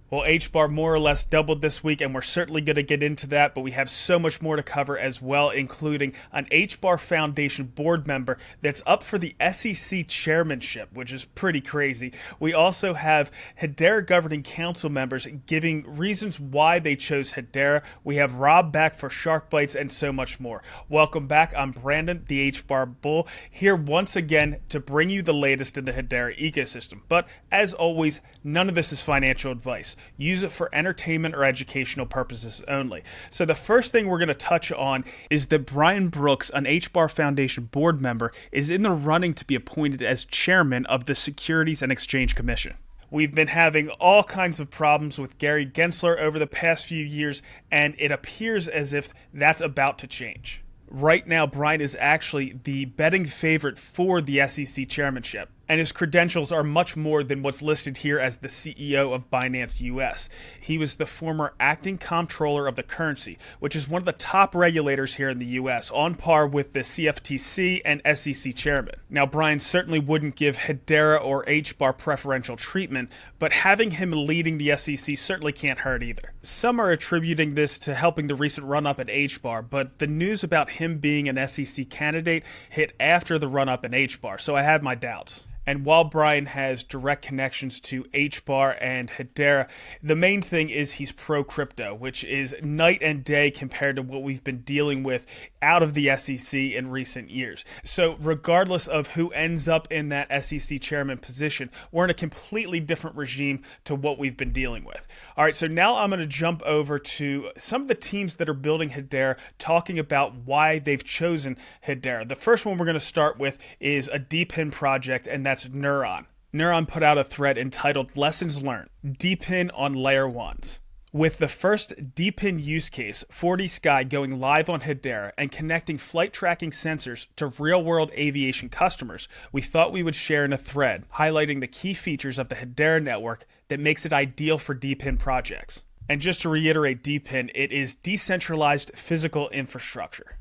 Well, HBAR more or less doubled this week, and we're certainly going to get into that, but we have so much more to cover as well, including an HBAR Foundation board member that's up for the SEC chairmanship, which is pretty crazy. We also have Hedera governing council members giving reasons why they chose Hedera. We have Rob back for Shark Bites and so much more. Welcome back. I'm Brandon, the HBAR Bull, here once again to bring you the latest in the Hedera ecosystem. But as always, none of this is financial advice. Use it for entertainment or educational purposes only. So the first thing we're going to touch on is that Brian Brooks, an HBAR Foundation board member, is in the running to be appointed as chairman of the Securities and Exchange Commission. We've been having all kinds of problems with Gary Gensler over the past few years, and it appears as if that's about to change. Right now, Brian is actually the betting favorite for the SEC chairmanship, and his credentials are much more than what's listed here as the CEO of Binance US. He was the former acting comptroller of the currency, which is one of the top regulators here in the US, on par with the CFTC and SEC chairman. Now, Brian certainly wouldn't give Hedera or HBAR preferential treatment, but having him leading the SEC certainly can't hurt either. Some are attributing this to helping the recent run-up at HBAR, but the news about him being an SEC candidate hit after the run-up in HBAR, so I had my doubts. And while Brian has direct connections to HBAR and Hedera, the main thing is he's pro-crypto, which is night and day compared to what we've been dealing with out of the SEC in recent years. So regardless of who ends up in that SEC chairman position, we're in a completely different regime to what we've been dealing with. All right, so now I'm going to jump over to some of the teams that are building Hedera, talking about why they've chosen Hedera. The first one we're going to start with is a DePIN project, and that's Neuron. Neuron put out a thread entitled Lessons Learned, DePIN on Layer 1s. With the first DePIN use case, 4D Sky, going live on Hedera and connecting flight tracking sensors to real-world aviation customers, we thought we would share in a thread highlighting the key features of the Hedera network that makes it ideal for DePIN projects. And just to reiterate DePIN, it is decentralized physical infrastructure.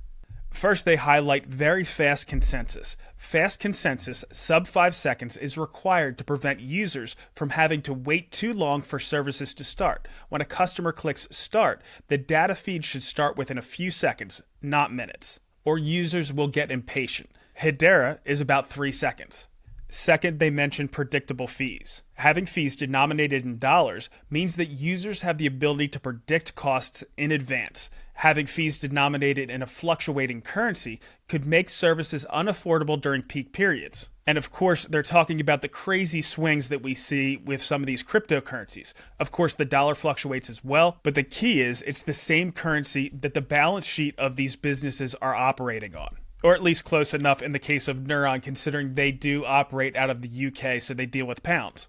First, they highlight very fast consensus. Fast consensus, sub 5 seconds, is required to prevent users from having to wait too long for services to start. When a customer clicks start, the data feed should start within a few seconds, not minutes, or users will get impatient. Hedera is about 3 seconds. Second, they mention predictable fees. Having fees denominated in dollars means that users have the ability to predict costs in advance. Having fees denominated in a fluctuating currency could make services unaffordable during peak periods. And of course, they're talking about the crazy swings that we see with some of these cryptocurrencies. Of course, the dollar fluctuates as well, but the key is it's the same currency that the balance sheet of these businesses are operating on. Or at least close enough in the case of Neuron, considering they do operate out of the UK, so they deal with pounds.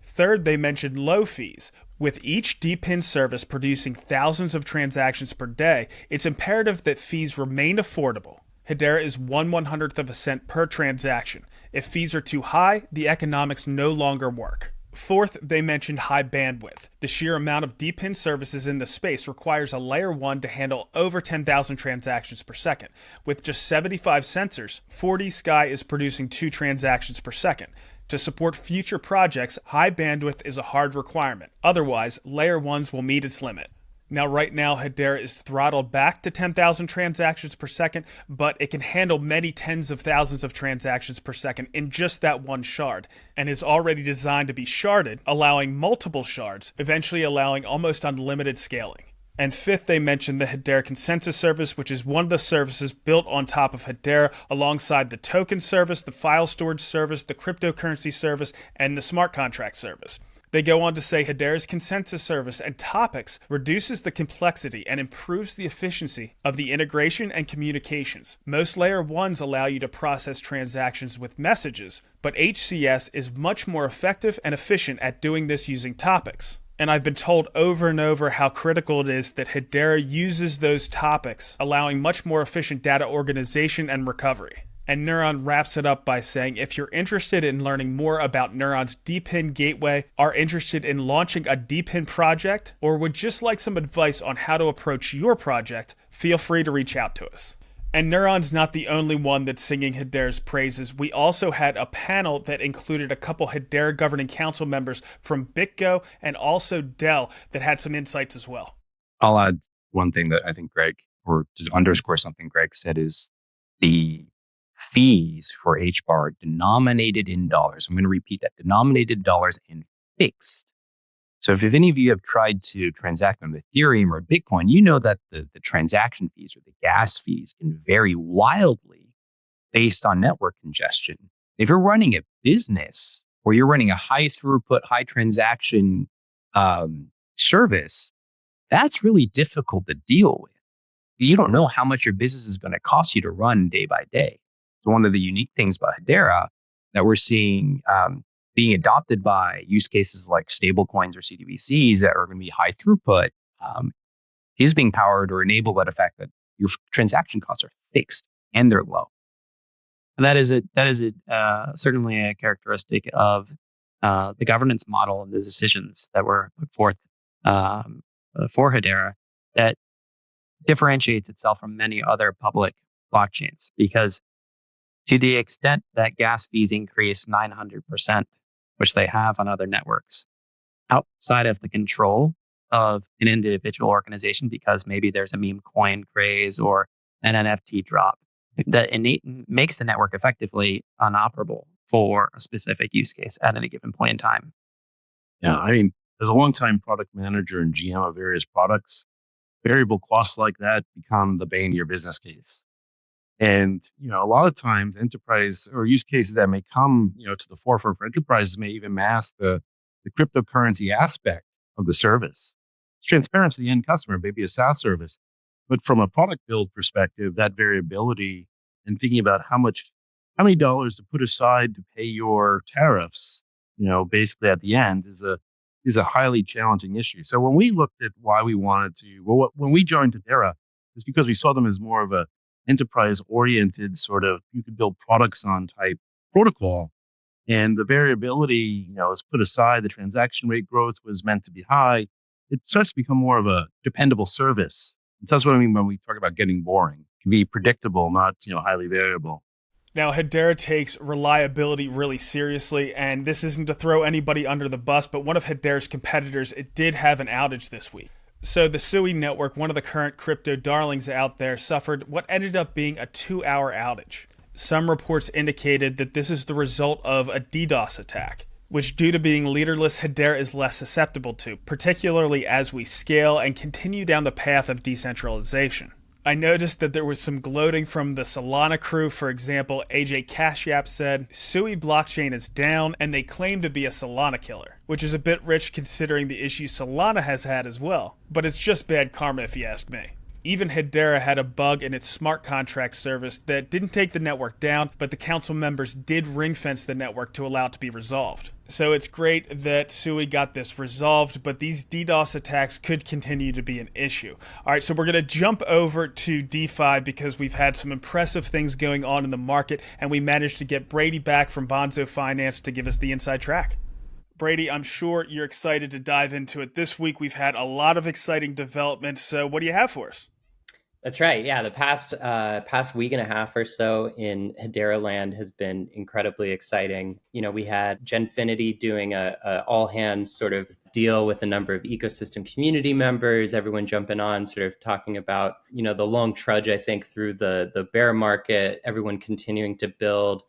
Third, they mentioned low fees. With each DePIN service producing thousands of transactions per day, it's imperative that fees remain affordable. Hedera is 1/100th of a cent per transaction. If fees are too high, the economics no longer work. Fourth, they mentioned high bandwidth. The sheer amount of DePIN services in the space requires a layer 1 to handle over 10,000 transactions per second. With just 75 sensors, 4D Sky is producing 2 transactions per second. To support future projects, high bandwidth is a hard requirement. Otherwise, layer 1s will meet its limit. Now, right now, Hedera is throttled back to 10,000 transactions per second, but it can handle many tens of thousands of transactions per second in just that one shard, and is already designed to be sharded, allowing multiple shards, eventually allowing almost unlimited scaling. And fifth, they mentioned the Hedera Consensus Service, which is one of the services built on top of Hedera, alongside the token service, the file storage service, the cryptocurrency service, and the smart contract service. They go on to say Hedera's consensus service and topics reduces the complexity and improves the efficiency of the integration and communications. Most layer 1s allow you to process transactions with messages, but HCS is much more effective and efficient at doing this using topics. And I've been told over and over how critical it is that Hedera uses those topics, allowing much more efficient data organization and recovery. And Neuron wraps it up by saying, if you're interested in learning more about Neuron's DePIN gateway, are interested in launching a DePIN project, or would just like some advice on how to approach your project, feel free to reach out to us. And Neuron's not the only one that's singing Hedera's praises. We also had a panel that included a couple Hedera governing council members from BitGo and also Dell that had some insights as well. I'll add one thing that I think Greg, or to underscore something Greg said, is the fees for HBAR are denominated in dollars. I'm going to repeat that: denominated dollars and fixed. So if any of you have tried to transact on Ethereum or Bitcoin, you know that the transaction fees or the gas fees can vary wildly based on network congestion. If you're running a business or you're running a high throughput, high transaction service, that's really difficult to deal with. You don't know how much your business is going to cost you to run day by day. So one of the unique things about Hedera that we're seeing being adopted by use cases like stablecoins or CDBCs that are going to be high throughput is being powered or enabled by the fact that your transaction costs are fixed and they're low. And that is certainly a characteristic of the governance model and the decisions that were put forth for Hedera that differentiates itself from many other public blockchains, because to the extent that gas fees increase 900%, which they have on other networks, outside of the control of an individual organization, because maybe there's a meme coin craze or an NFT drop, that makes the network effectively unoperable for a specific use case at any given point in time. Yeah, I mean, as a longtime product manager and GM of various products, variable costs like that become the bane of your business case. And, a lot of times enterprise or use cases that may come, to the forefront for enterprises may even mask the cryptocurrency aspect of the service. It's transparent to the end customer, maybe a SaaS service. But from a product build perspective, that variability and thinking about how many dollars to put aside to pay your tariffs, basically at the end is a highly challenging issue. So when we looked at why we wanted to, when we joined Hedera, it's because we saw them as more of a enterprise-oriented sort of you could build products on type protocol, and the variability, is put aside. The transaction rate growth was meant to be high. It starts to become more of a dependable service. And so that's what I mean when we talk about getting boring. It can be predictable, not highly variable. Now, Hedera takes reliability really seriously, and this isn't to throw anybody under the bus, but one of Hedera's competitors, it did have an outage this week. So the SUI network, one of the current crypto darlings out there, suffered what ended up being a 2-hour outage. Some reports indicated that this is the result of a DDoS attack, which due to being leaderless, Hedera is less susceptible to, particularly as we scale and continue down the path of decentralization. I noticed that there was some gloating from the Solana crew. For example, AJ Cashyap said, SUI blockchain is down, and they claim to be a Solana killer, which is a bit rich considering the issues Solana has had as well. But it's just bad karma if you ask me. Even Hedera had a bug in its smart contract service that didn't take the network down, but the council members did ring-fence the network to allow it to be resolved. So it's great that SUI got this resolved, but these DDoS attacks could continue to be an issue. All right, so we're going to jump over to DeFi because we've had some impressive things going on in the market, and we managed to get Brady back from Bonzo Finance to give us the inside track. Brady, I'm sure you're excited to dive into it. This week we've had a lot of exciting developments, so what do you have for us? That's right. Yeah, the past week and a half or so in Hedera land has been incredibly exciting. We had Genfinity doing a all hands sort of deal with a number of ecosystem community members, everyone jumping on, sort of talking about, the long trudge, I think, through the bear market, everyone continuing to build.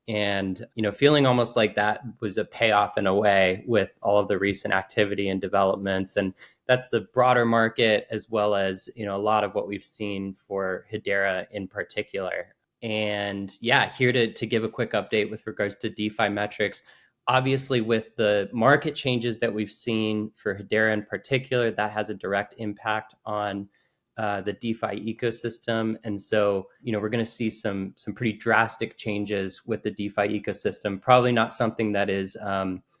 And, feeling almost like that was a payoff in a way with all of the recent activity and developments. And that's the broader market, as well as, a lot of what we've seen for Hedera in particular. And yeah, here to give a quick update with regards to DeFi metrics. Obviously, with the market changes that we've seen for Hedera in particular, that has a direct impact on the DeFi ecosystem. And so, we're going to see some pretty drastic changes with the DeFi ecosystem. Probably not something that is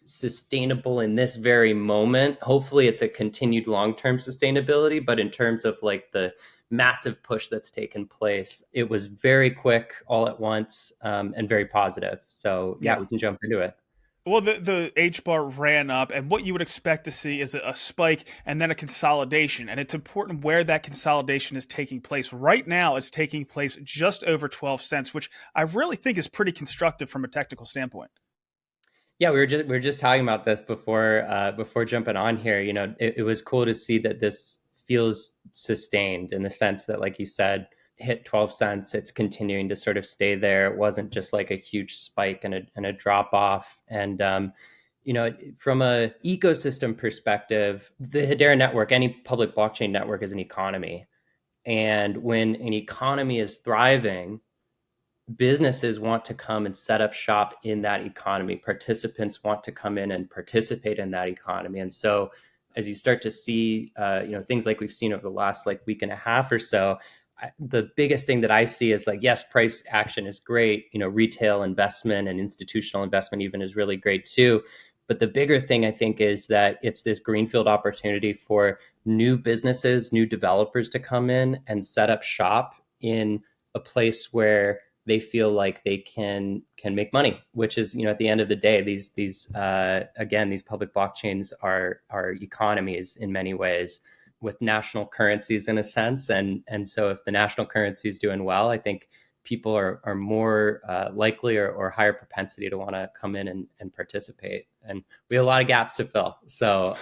sustainable in this very moment. Hopefully it's a continued long-term sustainability, but in terms of like the massive push that's taken place, it was very quick all at once and very positive. So yeah, we can jump into it. Well, the HBAR ran up, and what you would expect to see is a spike and then a consolidation. And it's important where that consolidation is taking place. Right now, it's taking place just over 12 cents, which I really think is pretty constructive from a technical standpoint. Yeah, we were just talking about this before jumping on here. It was cool to see that this feels sustained in the sense that, like you said, hit 12 cents. It's continuing to sort of stay there. It wasn't just like a huge spike and a drop off. And from a ecosystem perspective, the Hedera network, any public blockchain network, is an economy. And when an economy is thriving, businesses want to come and set up shop in that economy. Participants want to come in and participate in that economy. And so as you start to see, things like we've seen over the last week and a half or so, the biggest thing that I see is yes, price action is great. Retail investment and institutional investment even is really great too. But the bigger thing I think is that it's this greenfield opportunity for new businesses, new developers to come in and set up shop in a place where they feel like they can make money, which is, at the end of the day, these public blockchains are economies in many ways, with national currencies in a sense. And so if the national currency is doing well, I think people are more likely or higher propensity to want to come in and participate. And we have a lot of gaps to fill. So,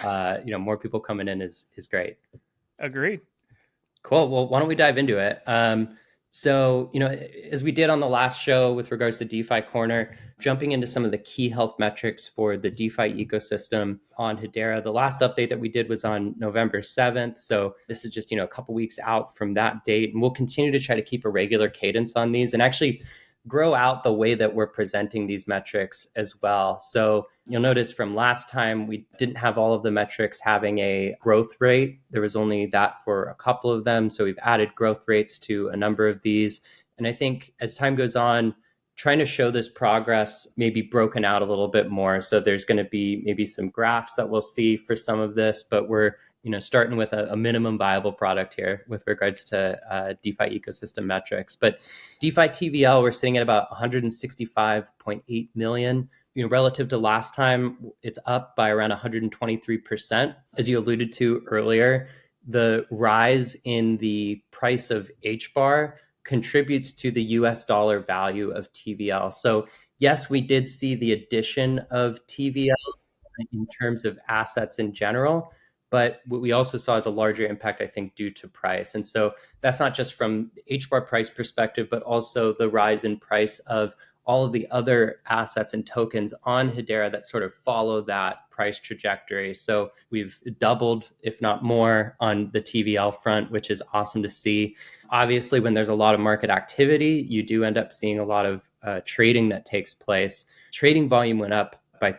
more people coming in is great. Agreed. Cool. Well, why don't we dive into it? So, as we did on the last show with regards to DeFi Corner, jumping into some of the key health metrics for the DeFi ecosystem on Hedera. The last update that we did was on November 7th. So this is just, a couple weeks out from that date. And we'll continue to try to keep a regular cadence on these and actually grow out the way that we're presenting these metrics as well. So you'll notice from last time, we didn't have all of the metrics having a growth rate. There was only that for a couple of them. So we've added growth rates to a number of these. And I think as time goes on, trying to show this progress maybe broken out a little bit more. So there's going to be maybe some graphs that we'll see for some of this, but we're starting with a minimum viable product here with regards to DeFi ecosystem metrics. But DeFi TVL, we're sitting at about 165.8 million. Relative to last time, it's up by around 123%. As you alluded to earlier, the rise in the price of HBAR contributes to the US dollar value of TVL. So yes, we did see the addition of TVL in terms of assets in general, but what we also saw is a larger impact, I think, due to price. And so that's not just from the HBAR price perspective, but also the rise in price of all of the other assets and tokens on Hedera that sort of follow that price trajectory. So we've doubled, if not more, on the TVL front, which is awesome to see. Obviously, when there's a lot of market activity, you do end up seeing a lot of trading that takes place. Trading volume went up by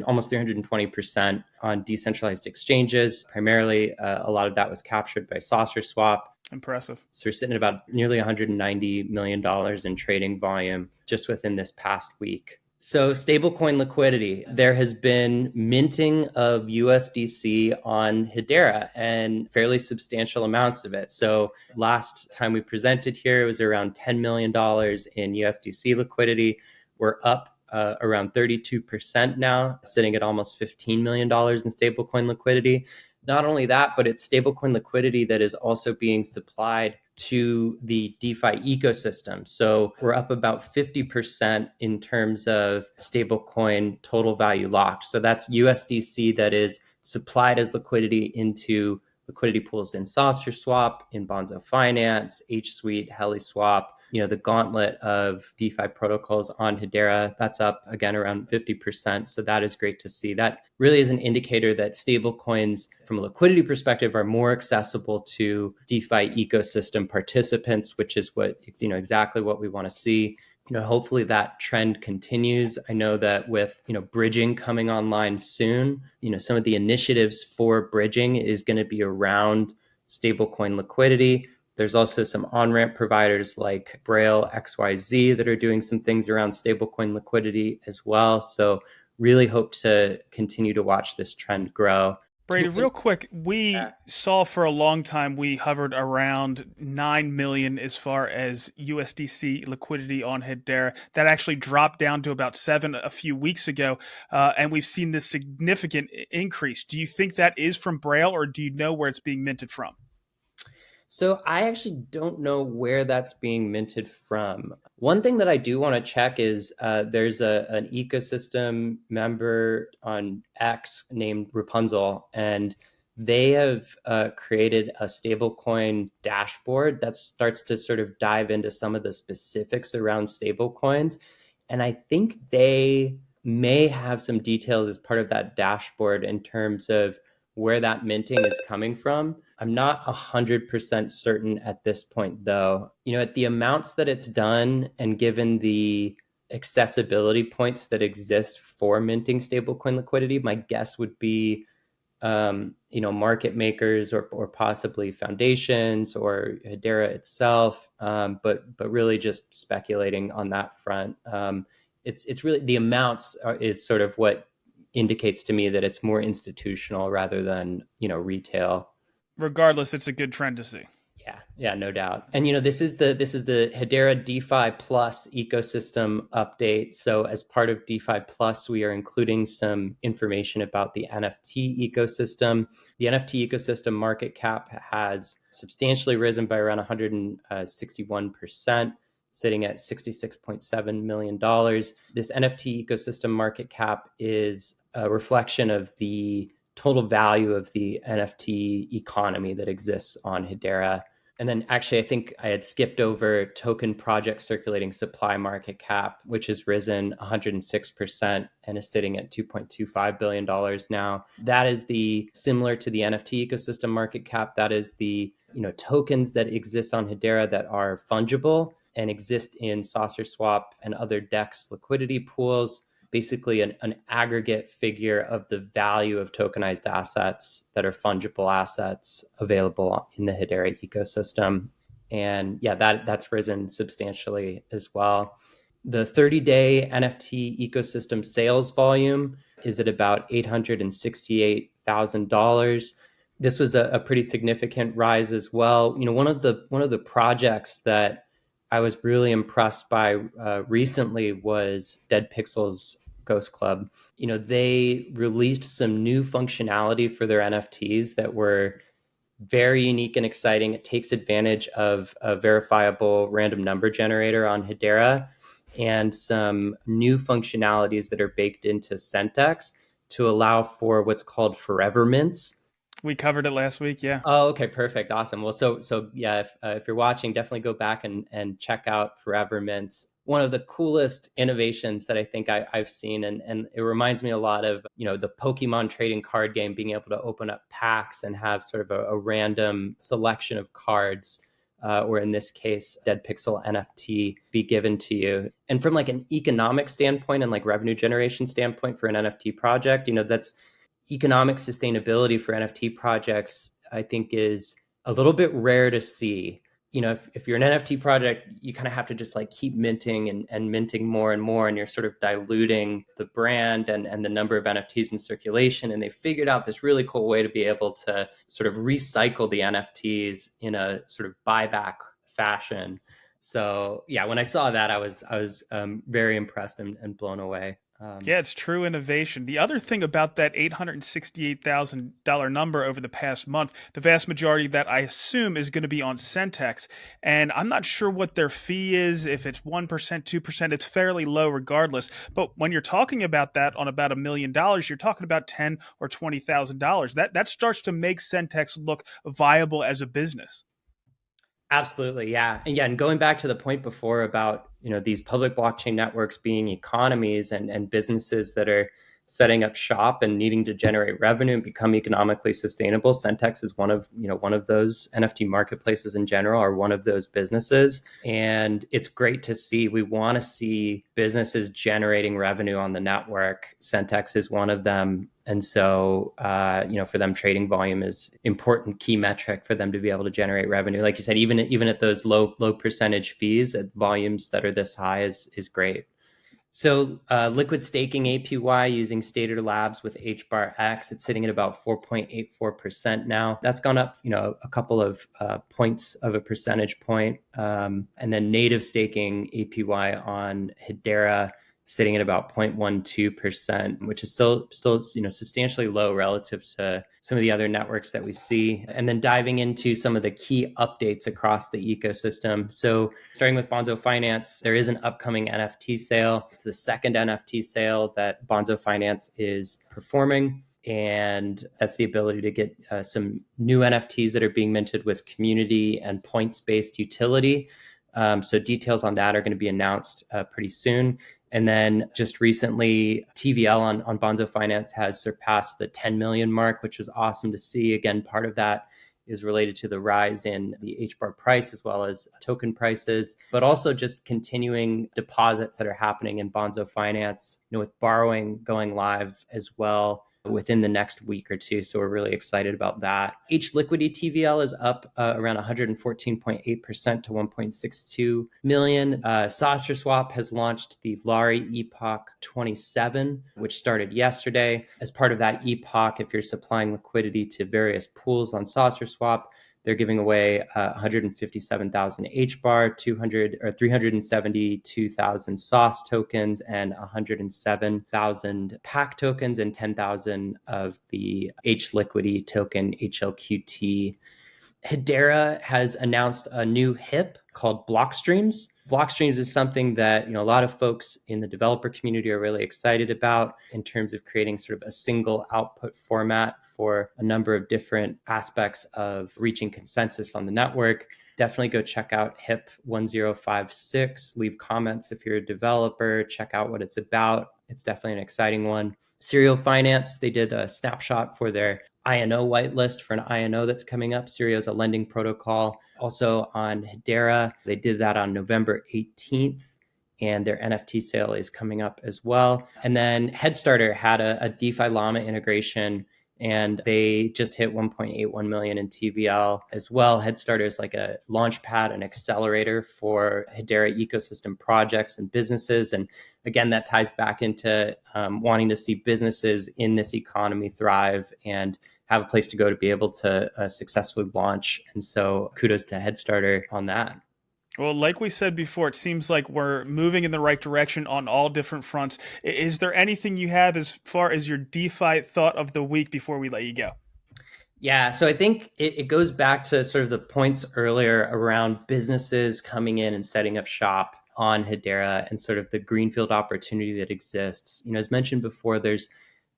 almost 320% on decentralized exchanges. Primarily, a lot of that was captured by Saucer Swap. Impressive. So we're sitting at about nearly $190 million in trading volume just within this past week. So stablecoin liquidity, there has been minting of USDC on Hedera and fairly substantial amounts of it. So last time we presented here, it was around $10 million in USDC liquidity. We're up around 32% now, sitting at almost $15 million in stablecoin liquidity. Not only that, but it's stablecoin liquidity that is also being supplied to the DeFi ecosystem. So we're up about 50% in terms of stablecoin total value locked. So that's USDC that is supplied as liquidity into liquidity pools in Saucer Swap, in Bonzo Finance, HSuite, HeliSwap, the gauntlet of DeFi protocols on Hedera. That's up again around 50%. So that is great to see. That really is an indicator that stablecoins from a liquidity perspective are more accessible to DeFi ecosystem participants, which is what, exactly what we want to see. Hopefully that trend continues. I know that with, bridging coming online soon, some of the initiatives for bridging is going to be around stablecoin liquidity. There's also some on-ramp providers like Braille, XYZ that are doing some things around stablecoin liquidity as well. So really hope to continue to watch this trend grow. Brady, real quick, we saw for a long time we hovered around 9 million as far as USDC liquidity on Hedera. That actually dropped down to about 7 a few weeks ago, and we've seen this significant increase. Do you think that is from Braille, or do you know where it's being minted from? So I actually don't know where that's being minted from. One thing that I do want to check is there's an ecosystem member on X named Rapunzel, and they have created a stablecoin dashboard that starts to sort of dive into some of the specifics around stablecoins. And I think they may have some details as part of that dashboard in terms of where that minting is coming from. I'm not 100% certain at this point, though. At the amounts that it's done and given the accessibility points that exist for minting stablecoin liquidity, my guess would be, market makers or possibly foundations or Hedera itself, but really just speculating on that front. It's really the amounts is sort of what indicates to me that it's more institutional rather than retail. Regardless, it's a good trend to see. Yeah, no doubt. And this is the Hedera DeFi Plus ecosystem update. So as part of DeFi Plus, we are including some information about the NFT ecosystem. The NFT ecosystem market cap has substantially risen by around 161%. Sitting at $66.7 million. This NFT ecosystem market cap is a reflection of the total value of the NFT economy that exists on Hedera. And then actually, I think I had skipped over token project circulating supply market cap, which has risen 106% and is sitting at $2.25 billion now. That is similar to the NFT ecosystem market cap. That is the tokens that exist on Hedera that are fungible and exist in Saucer Swap and other DEX liquidity pools, basically an aggregate figure of the value of tokenized assets that are fungible assets available in the Hedera ecosystem. And yeah, that's risen substantially as well. The 30-day NFT ecosystem sales volume is at about $868,000. This was a pretty significant rise as well. One of the projects that I was really impressed by recently was Dead Pixels Ghost Club. They released some new functionality for their NFTs that were very unique and exciting. It takes advantage of a verifiable random number generator on Hedera and some new functionalities that are baked into Centex to allow for what's called forever mints. We covered it last week, yeah. Oh, okay, perfect, awesome. Well, so yeah, if you're watching, definitely go back and check out Forever Mints. One of the coolest innovations that I think I've seen, and it reminds me a lot of the Pokemon trading card game, being able to open up packs and have sort of a random selection of cards, or in this case, Dead Pixel NFT be given to you. And from like an economic standpoint and like revenue generation standpoint for an NFT project, that's economic sustainability for NFT projects, I think, is a little bit rare to see. If you're an NFT project, you kind of have to just like keep minting and minting more and more, and you're sort of diluting the brand and the number of NFTs in circulation. And they figured out this really cool way to be able to sort of recycle the NFTs in a sort of buyback fashion. So yeah, when I saw that, I was very impressed and blown away. Yeah, it's true innovation. The other thing about that $868,000 number over the past month, the vast majority of that I assume is going to be on Centex. And I'm not sure what their fee is, if it's 1%, 2%, it's fairly low regardless. But when you're talking about that on about $1 million, you're talking about $10,000 or $20,000. That starts to make Centex look viable as a business. Absolutely, yeah. And going back to the point before about these public blockchain networks being economies and businesses that are setting up shop and needing to generate revenue and become economically sustainable. Centex is one of those. NFT marketplaces in general are one of those businesses, and it's great to see. We want to see businesses generating revenue on the network. Centex is one of them. And so, for them, trading volume is important key metric for them to be able to generate revenue. Like you said, even at those low percentage fees at volumes that are this high is great. So liquid staking APY using Stater Labs with HBAR X, it's sitting at about 4.84% now. That's gone up, a couple of points of a percentage point. And then native staking APY on Hedera sitting at about 0.12%, which is still substantially low relative to some of the other networks that we see. And then diving into some of the key updates across the ecosystem. So starting with Bonzo Finance, there is an upcoming NFT sale. It's the second NFT sale that Bonzo Finance is performing. And that's the ability to get some new NFTs that are being minted with community and points-based utility. So details on that are going to be announced pretty soon. And then just recently, TVL on Bonzo Finance has surpassed the 10 million mark, which was awesome to see. Again, part of that is related to the rise in the HBAR price as well as token prices, but also just continuing deposits that are happening in Bonzo Finance, with borrowing going live as well within the next week or two. So we're really excited about that. HLiquidity TVL is up around 114.8% to 1.62 million. Saucer Swap has launched the Lari Epoch 27, which started yesterday. As part of that Epoch, if you're supplying liquidity to various pools on Saucer Swap, they're giving away 157,000 HBAR, 372,000 sauce tokens, and 107,000 pack tokens, and 10,000 of the HLiquidity token, HLQT. Hedera has announced a new HIP called Blockstreams. Blockstreams is something that a lot of folks in the developer community are really excited about in terms of creating sort of a single output format for a number of different aspects of reaching consensus on the network. Definitely go check out HIP 1056. Leave comments if you're a developer. Check out what it's about. It's definitely an exciting one. Serial Finance, they did a snapshot for their INO whitelist for an INO that's coming up. Serial is a lending protocol. Also on Hedera, they did that on November 18th, and their NFT sale is coming up as well. And then Headstarter had a DeFi Llama integration, and they just hit 1.81 million in TVL as well. Headstarter is like a launchpad, an accelerator for Hedera ecosystem projects and businesses. And again, that ties back into wanting to see businesses in this economy thrive and have a place to go to be able to successfully launch. And so kudos to Headstarter on that. Well, like we said before, it seems like we're moving in the right direction on all different fronts. Is there anything you have as far as your DeFi thought of the week before we let you go? Yeah, so I think it goes back to sort of the points earlier around businesses coming in and setting up shop on Hedera and sort of the greenfield opportunity that exists. As mentioned before, there's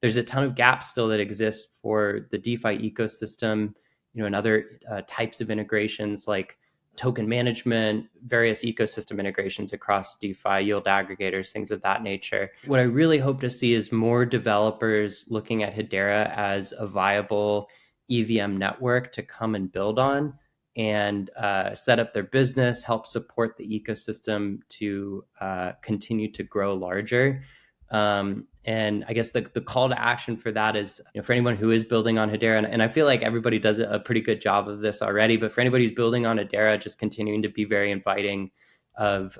a ton of gaps still that exist for the DeFi ecosystem, and other types of integrations like token management, various ecosystem integrations across DeFi, yield aggregators, things of that nature. What I really hope to see is more developers looking at Hedera as a viable EVM network to come and build on and set up their business, help support the ecosystem to continue to grow larger. And I guess the call to action for that is, for anyone who is building on Hedera, and I feel like everybody does a pretty good job of this already, but for anybody who's building on Hedera, just continuing to be very inviting of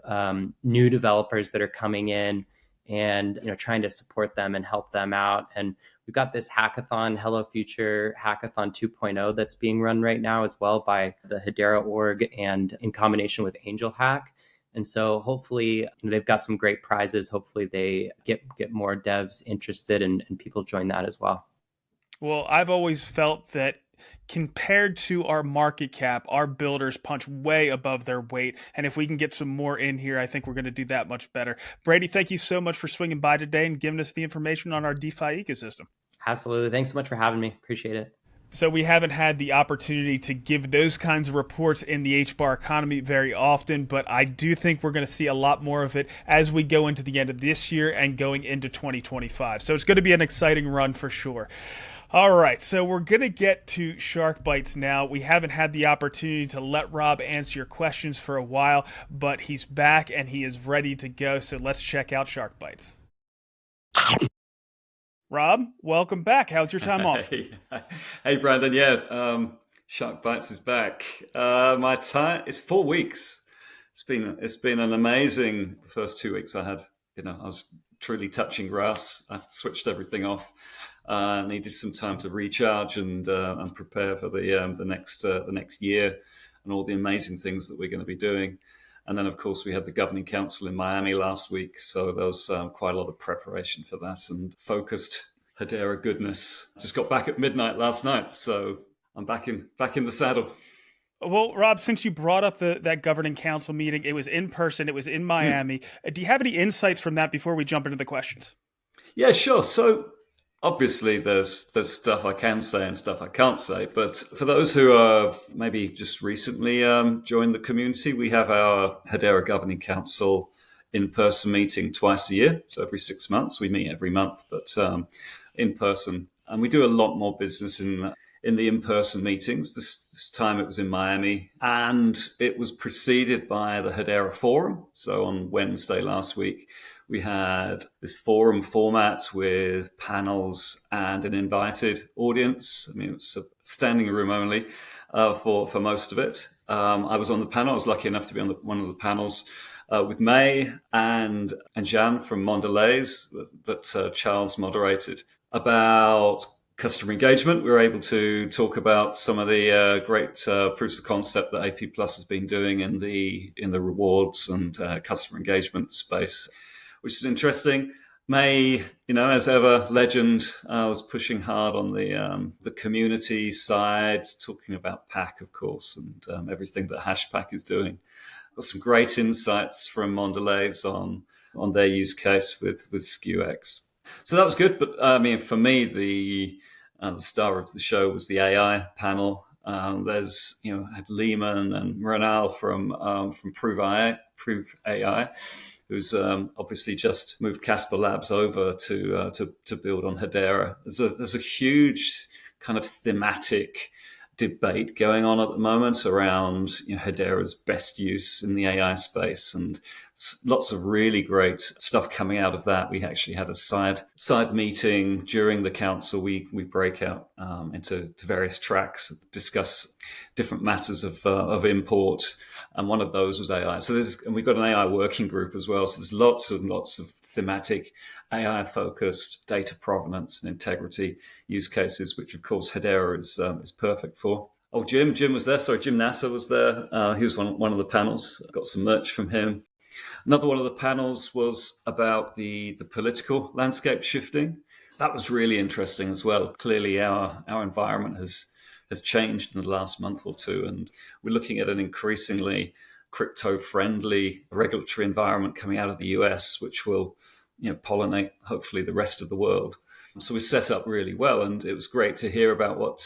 new developers that are coming in and trying to support them and help them out. And we've got this hackathon, Hello Future Hackathon 2.0 that's being run right now as well by the Hedera org and in combination with Angel Hack. And so hopefully they've got some great prizes. Hopefully they get more devs interested and people join that as well. Well, I've always felt that compared to our market cap, our builders punch way above their weight. And if we can get some more in here, I think we're going to do that much better. Brady, thank you so much for swinging by today and giving us the information on our DeFi ecosystem. Absolutely. Thanks so much for having me. Appreciate it. So we haven't had the opportunity to give those kinds of reports in the HBAR economy very often, but I do think we're going to see a lot more of it as we go into the end of this year and going into 2025. So it's going to be an exciting run for sure. All right, so we're going to get to Shark Bites now. We haven't had the opportunity to let Rob answer your questions for a while, but he's back and he is ready to go. So let's check out Shark Bites. Rob, welcome back. How's your time off? Hey, Brandon. Yeah, Shark Bites is back. My time is 4 weeks. It's been an amazing first 2 weeks I had. I was truly touching grass. I switched everything off. Needed some time to recharge and prepare for the next year and all the amazing things that we're going to be doing. And then, of course, we had the Governing Council in Miami last week, so there was quite a lot of preparation for that and focused Hedera goodness. Just got back at midnight last night, so I'm back in the saddle. Well, Rob, since you brought up that Governing Council meeting, it was in person, it was in Miami. Do you have any insights from that before we jump into the questions? Yeah, sure. So obviously there's stuff I can say and stuff I can't say, but for those who have maybe just recently joined the community, we have our Hedera Governing Council in-person meeting twice a year. So every 6 months. We meet every month, but in person. And we do a lot more business in the in-person meetings. This time it was in Miami, and it was preceded by the Hedera Forum. So on Wednesday last week, we had this forum format with panels and an invited audience. I mean, it was a standing room only for most of it. I was on the panel. I was lucky enough to be on one of the panels with May and Jan from Mondelez that Charles moderated about customer engagement. We were able to talk about some of the great proofs of concept that AP Plus has been doing in the rewards and customer engagement space, which is interesting. May, as ever, legend, was pushing hard on the community side, talking about PAC, of course, and everything that HashPack is doing. Got some great insights from Mondelez on their use case with SKUX. So that was good. But I mean, for me, the star of the show was the AI panel. There's had Lehman and Ronald from Prove AI, who's obviously just moved Casper Labs over to build on Hedera. There's a huge kind of thematic debate going on at the moment around Hedera's best use in the AI space, and lots of really great stuff coming out of that. We actually had a side meeting during the council. We break out into various tracks, discuss different matters of import, and one of those was AI. So and we've got an AI working group as well. So there's lots of thematic AI-focused data provenance and integrity use cases, which of course Hedera is perfect for. Oh, Jim was there. Sorry, Jim Nasser was there. He was one of the panels. Got some merch from him. Another one of the panels was about the political landscape shifting. That was really interesting as well. Clearly, our environment has changed in the last month or two, and we're looking at an increasingly crypto-friendly regulatory environment coming out of the US, which will pollinate hopefully the rest of the world. So we set up really well, and it was great to hear about what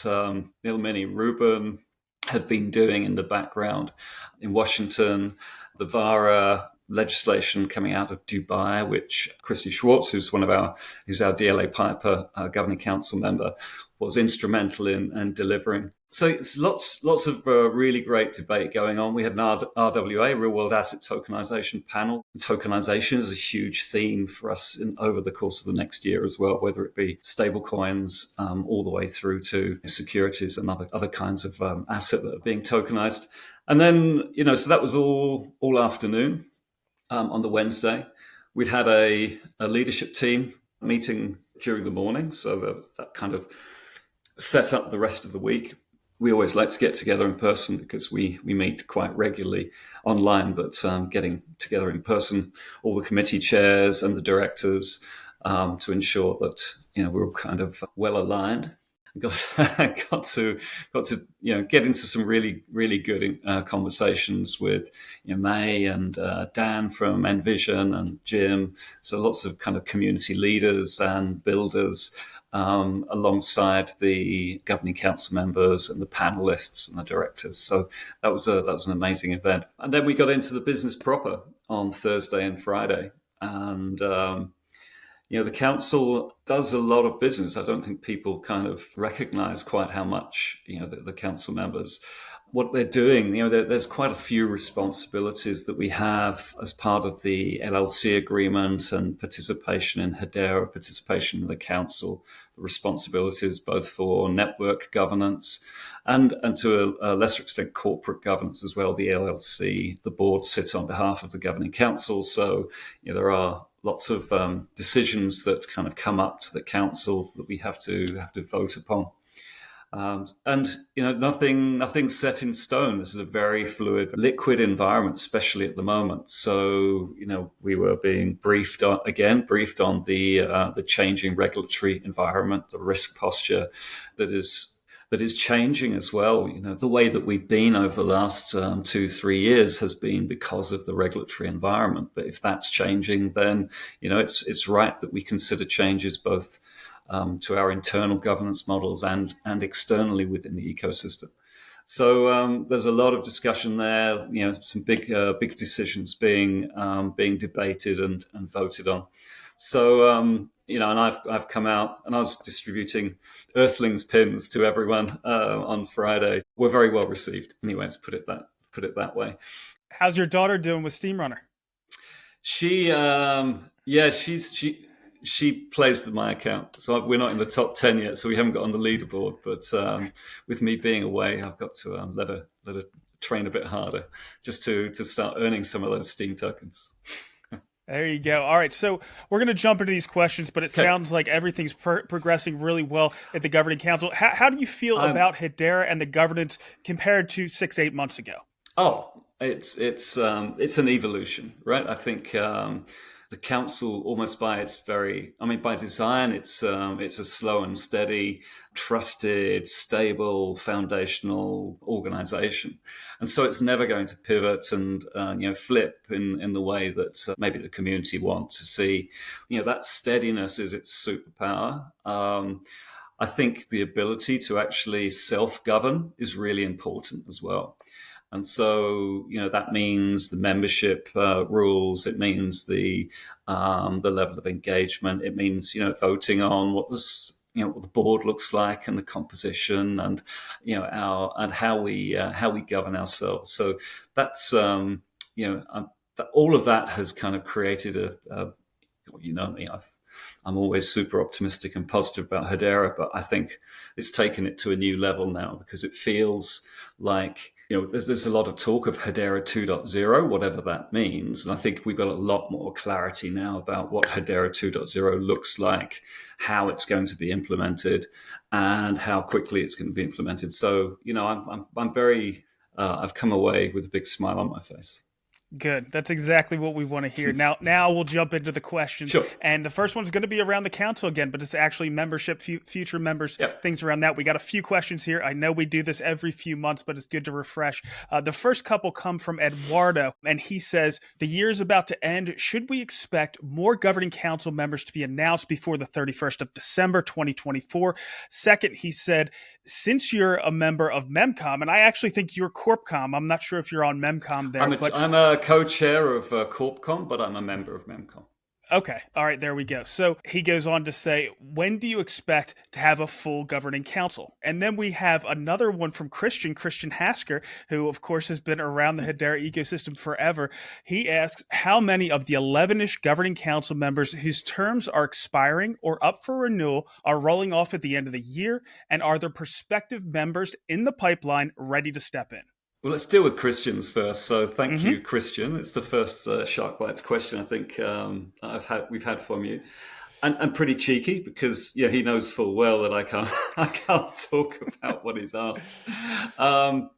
Nilmini Rubin had been doing in the background in Washington, the VARA legislation coming out of Dubai, which Christy Schwartz, who's our DLA Piper Governing Council member, was instrumental in delivering. So it's lots of really great debate going on. We had an RWA, Real World Asset Tokenization panel. Tokenization is a huge theme for us over the course of the next year as well, whether it be stable coins all the way through to securities and other kinds of asset that are being tokenized. And then, so that was all afternoon on the Wednesday. We'd had a leadership team meeting during the morning, so that kind of set up the rest of the week. We always like to get together in person because we meet quite regularly online, but getting together in person, all the committee chairs and the directors, to ensure that we're all kind of well aligned. Got to get into some really good conversations with May and Dan from Envision and Jim. So lots of kind of community leaders and builders alongside the governing council members and the panelists and the directors. So that was an amazing event. And then we got into the business proper on Thursday and Friday, and the council does a lot of business. I don't think people kind of recognize quite how much the council members, what they're doing. There's quite a few responsibilities that we have as part of the LLC agreement and participation in Hedera, participation in the council, the responsibilities both for network governance and to a lesser extent corporate governance as well. The LLC, the board sits on behalf of the governing council, so there are lots of decisions that kind of come up to the council that we have to vote upon. And nothing's set in stone. This is a very fluid, liquid environment, especially at the moment. So we were being briefed on the changing regulatory environment, the risk posture that is changing as well. The way that we've been over the last 2-3 years has been because of the regulatory environment. But if that's changing, then it's right that we consider changes both to our internal governance models and externally within the ecosystem. So there's a lot of discussion there. Some big decisions being debated and voted on. So and I've come out and I was distributing Earthlings pins to everyone on Friday. We're very well received. Anyway, let's put it that way. How's your daughter doing with Steam Runner? She plays my account, so we're not in the top 10 yet, so we haven't got on the leaderboard. But with me being away, I've got to let her train a bit harder just to start earning some of those Steam tokens. There you go. All right, so we're going to jump into these questions, but it sounds like everything's progressing really well at the Governing Council. How do you feel about Hedera and the governance compared to 6-8 months ago? Oh, it's an evolution, right? I think the council, almost by design, it's a slow and steady, trusted, stable, foundational organization. And so it's never going to pivot and flip in the way that maybe the community wants to see. That steadiness is its superpower. I think the ability to actually self-govern is really important as well. And so, that means the membership rules. It means the level of engagement. It means, voting on what the board looks like and the composition and, how we govern ourselves. So that's, all of that has kind of created me. I'm always super optimistic and positive about Hedera, but I think it's taken it to a new level now because it feels like, there's a lot of talk of Hedera 2.0, whatever that means. And I think we've got a lot more clarity now about what Hedera 2.0 looks like, how it's going to be implemented, and how quickly it's going to be implemented. So, I'm very, I've come away with a big smile on my face. Good. That's exactly what we want to hear. Now we'll jump into the questions. Sure. And the first one's going to be around the council again, but it's actually membership, future members, things around that. We got a few questions here. I know we do this every few months, but it's good to refresh. The first couple come from Eduardo, and he says, the year is about to end. Should we expect more governing council members to be announced before the 31st of December, 2024? Second, he said, since you're a member of MEMCOM, and I actually think you're CorpCom, I'm not sure if you're on MEMCOM there. I'm a co-chair of CorpCom, but I'm a member of MEMCOM. Okay. All right. There we go. So he goes on to say, when do you expect to have a full governing council? And then we have another one from Christian Hasker, who of course has been around the Hedera ecosystem forever. He asks, how many of the 11-ish governing council members whose terms are expiring or up for renewal are rolling off at the end of the year? And are there prospective members in the pipeline ready to step in? Well, let's deal with Christians first. So thank you, Christian. It's the first Shark Bites question I think we've had from you, and pretty cheeky because he knows full well that I can't talk about what he's asked. But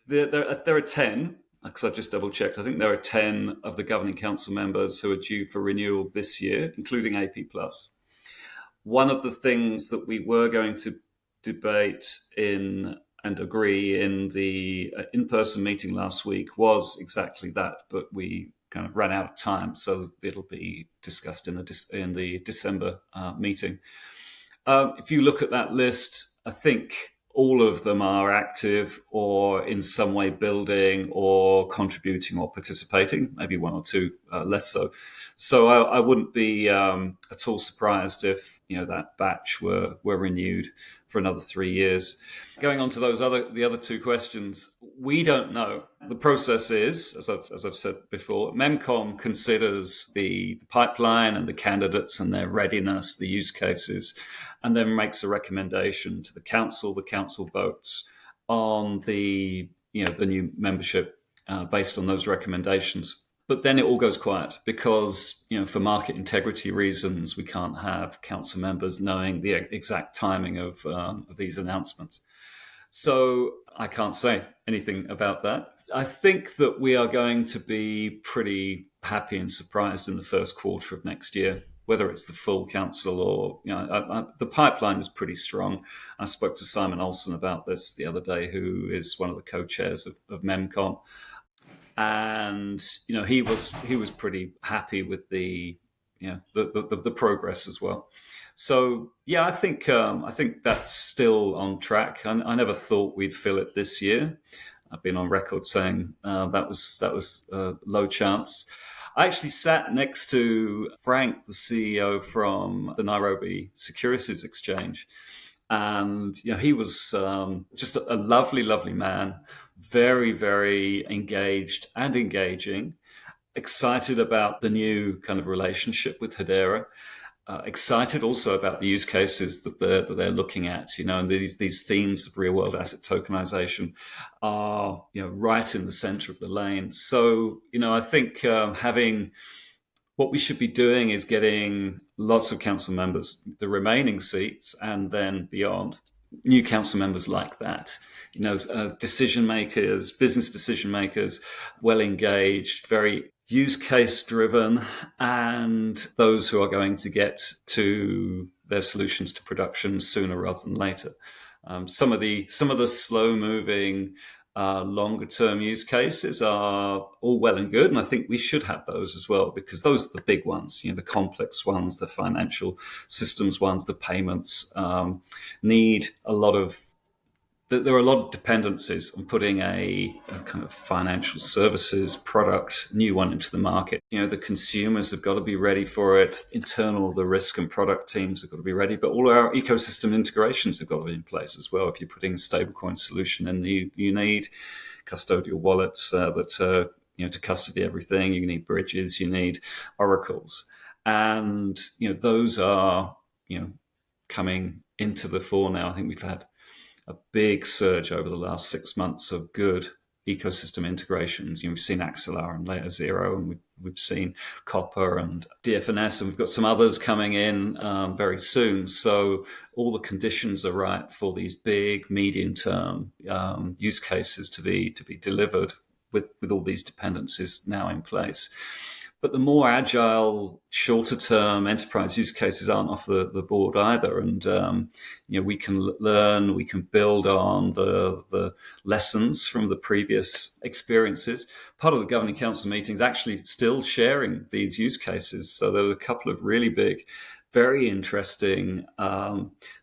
there are 10, because I just double checked. I think there are 10 of the governing council members who are due for renewal this year, including AP+. One of the things that we were going to debate and agree in the in-person meeting last week was exactly that, but we kind of ran out of time, so it'll be discussed in the December meeting. If you look at that list, I think all of them are active or in some way building or contributing or participating, maybe one or two less so. So I wouldn't be at all surprised if that batch were renewed for another 3 years. Going on to the other two questions, we don't know. The process is, as I've said before, MEMCOM considers the pipeline and the candidates and their readiness, the use cases, and then makes a recommendation to the council. The council votes on the new membership based on those recommendations. But then it all goes quiet because, for market integrity reasons, we can't have council members knowing the exact timing of these announcements. So I can't say anything about that. I think that we are going to be pretty happy and surprised in the first quarter of next year, whether it's the full council or, the pipeline is pretty strong. I spoke to Simon Olsen about this the other day, who is one of the co-chairs of MEMCON. And, he was pretty happy with the progress as well. So yeah, I think that's still on track. I never thought we'd fill it this year. I've been on record saying that was a low chance. I actually sat next to Frank, the CEO from the Nairobi Securities Exchange, and he was just a lovely, lovely man, very, very engaged and engaging, excited about the new kind of relationship with Hedera. Excited also about the use cases that they're looking at, and these themes of real world asset tokenization are, right in the center of the lane. So, I think having what we should be doing is getting lots of council members, the remaining seats, and then beyond, new council members like that. Decision makers, business decision makers, well engaged, very use case driven, and those who are going to get to their solutions to production sooner rather than later. Some of the slow moving, longer term use cases are all well and good, and I think we should have those as well, because those are the big ones, the complex ones, the financial systems ones, the payments need a lot of. There are a lot of dependencies on putting a kind of financial services product, new one, into the market. The consumers have got to be ready for it. The risk and product teams have got to be ready, but all our ecosystem integrations have got to be in place as well. If you're putting a stablecoin solution in, you need custodial wallets that to custody everything. You need bridges, you need oracles, and those are coming into the fore now. I think we've had a big surge over the last 6 months of good ecosystem integrations. We've seen Axelar and Layer Zero, and we've seen Copper and DFNS, and we've got some others coming in very soon. So all the conditions are right for these big medium-term use cases to be delivered with all these dependencies now in place. But the more agile, shorter-term enterprise use cases aren't off the board either. And, we can learn, we can build on the lessons from the previous experiences. Part of the Governing Council meeting is actually still sharing these use cases. So there were a couple of really big, very interesting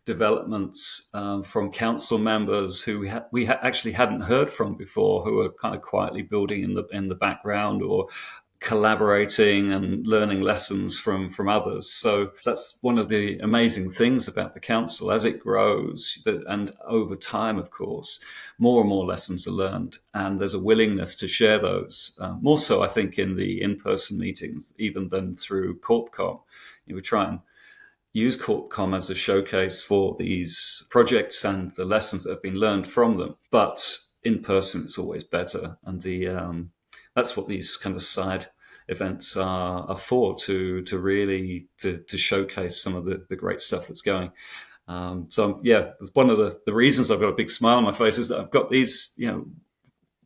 developments from council members who we actually hadn't heard from before, who were kind of quietly building in the background or collaborating and learning lessons from others. So that's one of the amazing things about the council as it grows, and over time, of course, more and more lessons are learned, and there's a willingness to share those, more so I think in the in-person meetings even than through CorpCom. We try and use CorpCom as a showcase for these projects and the lessons that have been learned from them, but in person it's always better, and that's what these kind of side events are for, to really to showcase some of the great stuff that's going. So yeah, it's one of the reasons I've got a big smile on my face is that I've got these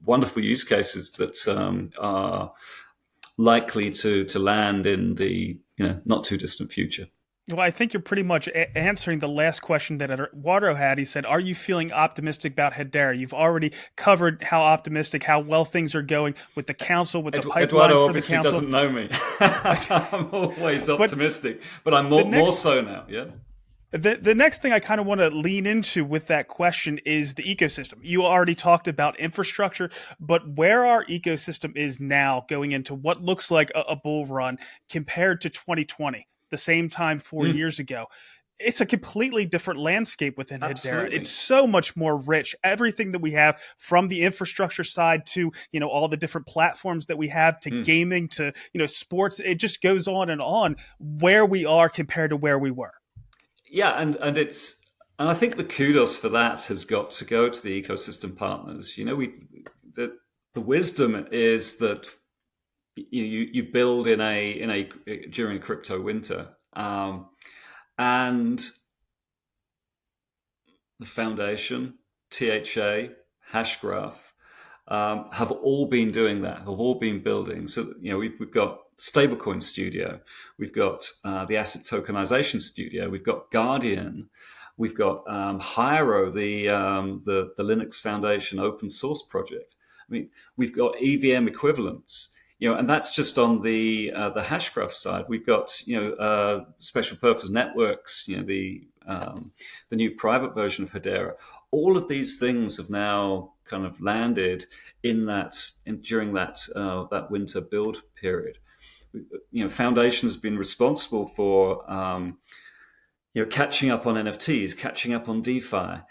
wonderful use cases that are likely to land in the not too distant future. Well, I think you're pretty much answering the last question that Eduardo had. He said, are you feeling optimistic about Hedera? You've already covered how optimistic, how well things are going with the council, with the pipeline Eduardo for the council. obviously doesn't know me. I'm always optimistic, but I'm more so now, yeah. The next thing I kind of want to lean into with that question is the ecosystem. You already talked about infrastructure, but where our ecosystem is now going into what looks like a bull run compared to 2020, the same time 4 years ago. It's a completely different landscape within Hedera. It's so much more rich. Everything that we have, from the infrastructure side to, all the different platforms that we have, to gaming, to, sports, it just goes on where we are compared to where we were. Yeah, and I think the kudos for that has got to go to the ecosystem partners. The wisdom is that you build in a during crypto winter, and the foundation, THA, Hashgraph, have all been doing that, have all been building. So, we've got Stablecoin Studio, we've got the Asset Tokenization Studio, we've got Guardian, we've got Hyro, the Linux Foundation open source project. I mean, we've got EVM equivalents. And that's just on the Hashgraph side. We've got special purpose networks. The new private version of Hedera. All of these things have now kind of landed during that winter build period. Foundation has been responsible for catching up on NFTs, catching up on DeFi.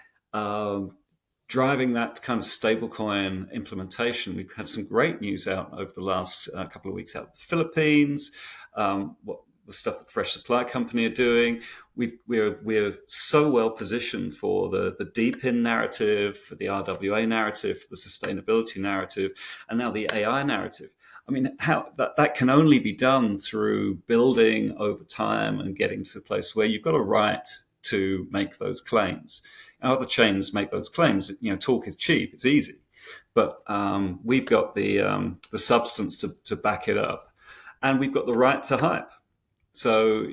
Driving that kind of stablecoin implementation. We've had some great news out over the last couple of weeks out of the Philippines, what the stuff that Fresh Supply Company are doing. We're so well positioned for the DePIN narrative, for the RWA narrative, for the sustainability narrative, and now the AI narrative. I mean, how that can only be done through building over time and getting to a place where you've got a right to make those claims. Other chains make those claims. Talk is cheap; it's easy, but we've got the substance to back it up, and we've got the right to hype. So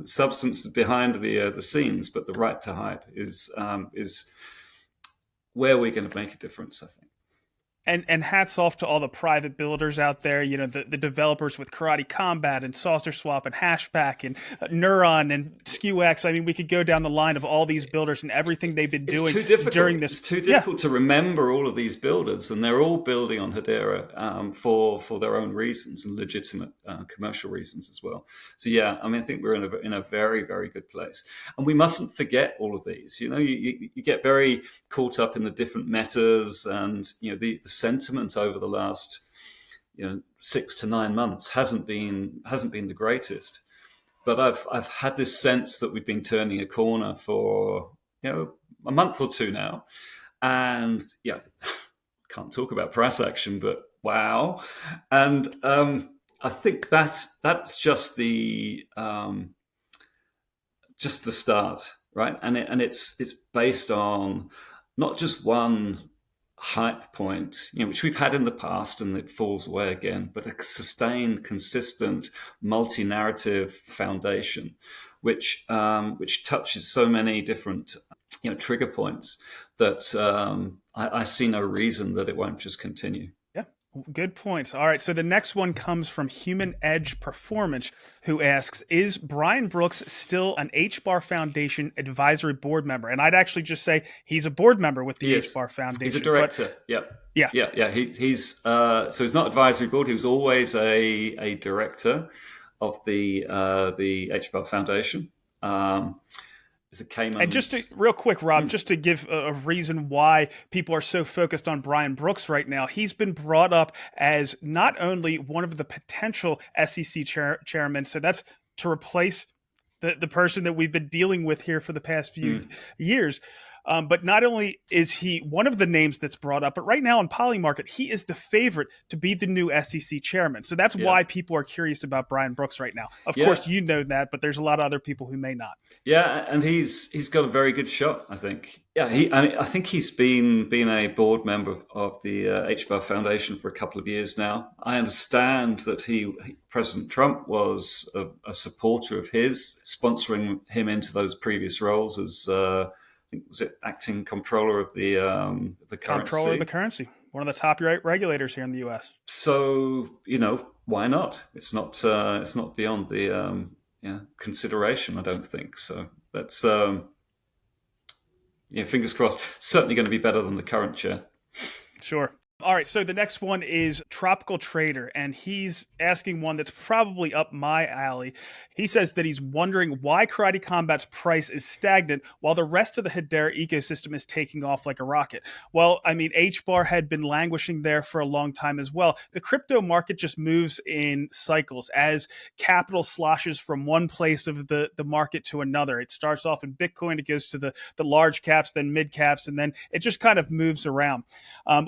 substance is behind the scenes, but the right to hype is where we're going to make a difference, I think. And hats off to all the private builders out there, the developers with Karate Combat and Saucer Swap and Hashback and Neuron and SkewX. I mean, we could go down the line of all these builders and everything they've been doing during this. It's too difficult to remember all of these builders, and they're all building on Hedera for their own reasons and legitimate commercial reasons as well. So yeah, I mean, I think we're in a very, very good place, and we mustn't forget all of these. You get very caught up in the different metas, and the sentiment over the last 6 to 9 months hasn't been the greatest, but I've had this sense that we've been turning a corner for a month or two now, and can't talk about price action, but wow. And I think that's just the start, right? And it's based on not just one hype point, which we've had in the past and it falls away again, but a sustained, consistent, multi-narrative foundation, which touches so many different trigger points that I see no reason that it won't just continue. Good points. All right, so the next one comes from Human Edge Performance, who asks, is Brian Brooks still an HBAR Foundation advisory board member? And I'd actually just say he's a board member with the HBAR Foundation. He's a director. Yeah. He's so he's not advisory board. He was always a director of the HBAR Foundation. And just real quick, Rob, just to give a reason why people are so focused on Brian Brooks right now, he's been brought up as not only one of the potential SEC chairmen, so that's to replace the person that we've been dealing with here for the past few years. But not only is he one of the names that's brought up, but right now on Polymarket, he is the favorite to be the new SEC chairman. So that's why people are curious about Brian Brooks right now. Of course, you know that, but there's a lot of other people who may not. Yeah, and he's got a very good shot, I think. Yeah, I think he's been a board member of the HBAR Foundation for a couple of years now. I understand that President Trump was a supporter of his, sponsoring him into those previous roles as was it acting comptroller of the currency? Comptroller of the currency, one of the top regulators here in the U.S. So why not? It's not beyond the consideration, I don't think. So that's fingers crossed. Certainly going to be better than the current chair. Sure. All right, so the next one is Tropical Trader, and he's asking one that's probably up my alley. He says that he's wondering why Karate Combat's price is stagnant while the rest of the Hedera ecosystem is taking off like a rocket. Well, I mean, HBAR had been languishing there for a long time as well. The crypto market just moves in cycles as capital sloshes from one place of the market to another. It starts off in Bitcoin, it goes to the large caps, then mid caps, and then it just kind of moves around.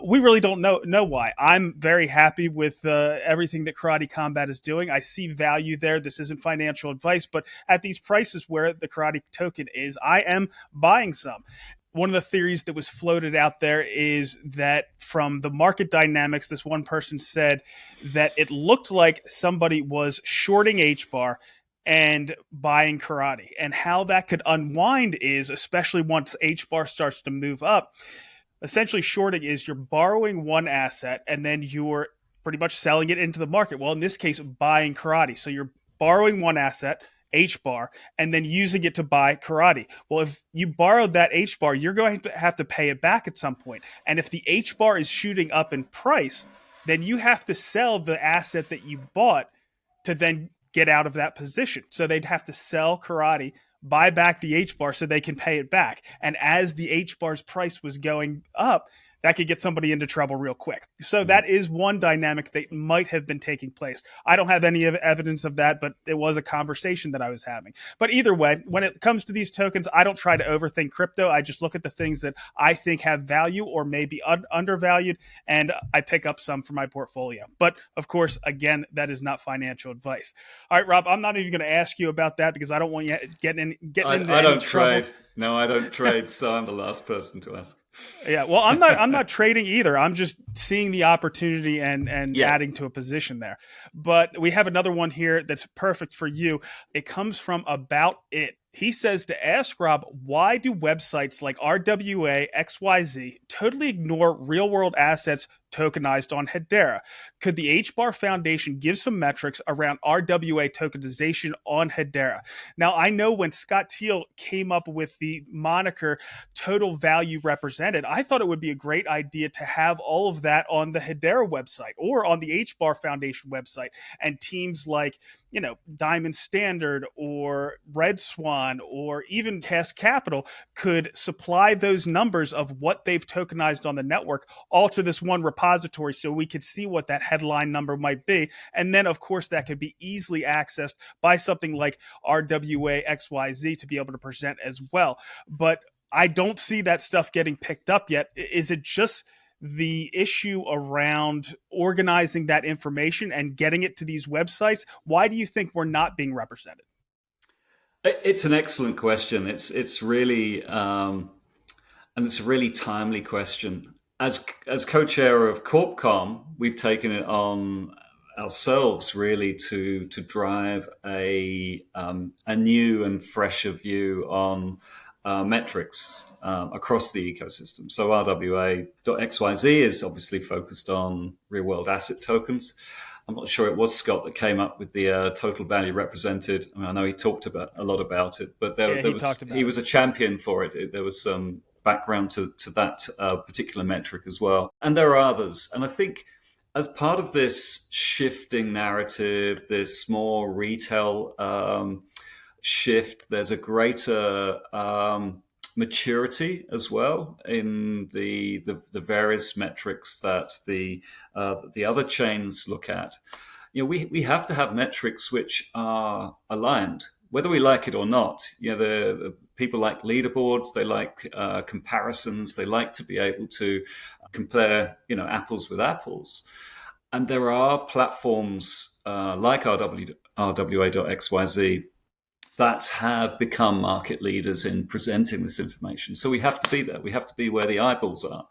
We really don't know why. I'm very happy with everything that Karate Combat is doing. I see value there. This isn't financial advice, but at these prices where the Karate token is, I am buying some. One of the theories that was floated out there is that from the market dynamics, this one person said that it looked like somebody was shorting HBAR and buying Karate. And how that could unwind is, especially once HBAR starts to move up, essentially shorting is you're borrowing one asset and then you're pretty much selling it into the market. Well, in this case, buying Karate. So you're borrowing one asset, HBAR, and then using it to buy Karate. Well, if you borrowed that HBAR, you're going to have to pay it back at some point. And if the HBAR is shooting up in price, then you have to sell the asset that you bought to then get out of that position. So they'd have to sell Karate, buy back the HBAR so they can pay it back. And as the HBAR's price was going up, that could get somebody into trouble real quick. So that is one dynamic that might have been taking place. I don't have any evidence of that, but it was a conversation that I was having. But either way, when it comes to these tokens, I don't try to overthink crypto. I just look at the things that I think have value or may be undervalued, and I pick up some for my portfolio. But of course, again, that is not financial advice. All right, Rob, I'm not even going to ask you about that because I don't want you getting into I don't trouble. trade. No, I don't trade, so I'm the last person to ask. Yeah, well, I'm not trading either. I'm just seeing the opportunity and adding to a position there. But we have another one here that's perfect for you. It comes from About It. He says to ask Rob, why do websites like RWA XYZ totally ignore real-world assets tokenized on Hedera? Could the HBAR Foundation give some metrics around RWA tokenization on Hedera? Now, I know when Scott Teal came up with the moniker total value represented, I thought it would be a great idea to have all of that on the Hedera website or on the HBAR Foundation website. And teams like, Diamond Standard or Red Swan or even Cast Capital could supply those numbers of what they've tokenized on the network all to this one repository so we could see what that headline number might be. And then, of course, that could be easily accessed by something like RWA XYZ to be able to present as well. But I don't see that stuff getting picked up yet. Is it just the issue around organizing that information and getting it to these websites? Why do you think we're not being represented? It's an excellent question. It's really and it's a really timely question. As co-chair of CorpCom, we've taken it on ourselves really to drive a new and fresher view on metrics across the ecosystem. So RWA.XYZ is obviously focused on real-world asset tokens. I'm not sure it was Scott that came up with the total value represented. I know he talked a lot about it, but he was a champion for it. There was some background to that particular metric as well. And there are others. And I think as part of this shifting narrative, this more retail shift, there's a greater maturity as well in the various metrics that the other chains look at. We have to have metrics which are aligned, whether we like it or not. The people like leaderboards, they like comparisons, they like to be able to compare, apples with apples. And there are platforms like RWA.XYZ that have become market leaders in presenting this information. So we have to be there. We have to be where the eyeballs are.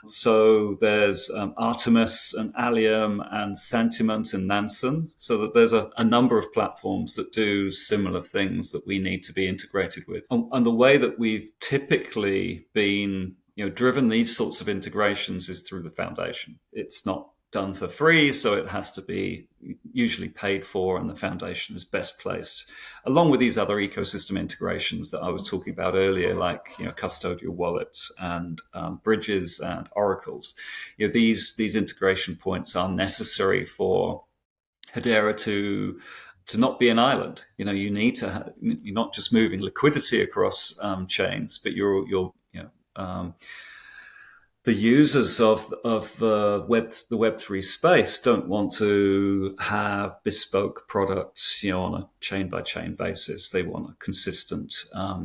So there's Artemis and Allium and Sentiment and Nansen. So that there's a number of platforms that do similar things that we need to be integrated with. And the way that we've typically been driven these sorts of integrations is through the foundation. It's not done for free, so it has to be usually paid for, and the foundation is best placed, along with these other ecosystem integrations that I was talking about earlier, like custodial wallets and bridges and oracles. These integration points are necessary for Hedera to not be an island. You need to you're not just moving liquidity across chains, but you're the users of the Web3 space don't want to have bespoke products, on a chain by chain basis. They want a consistent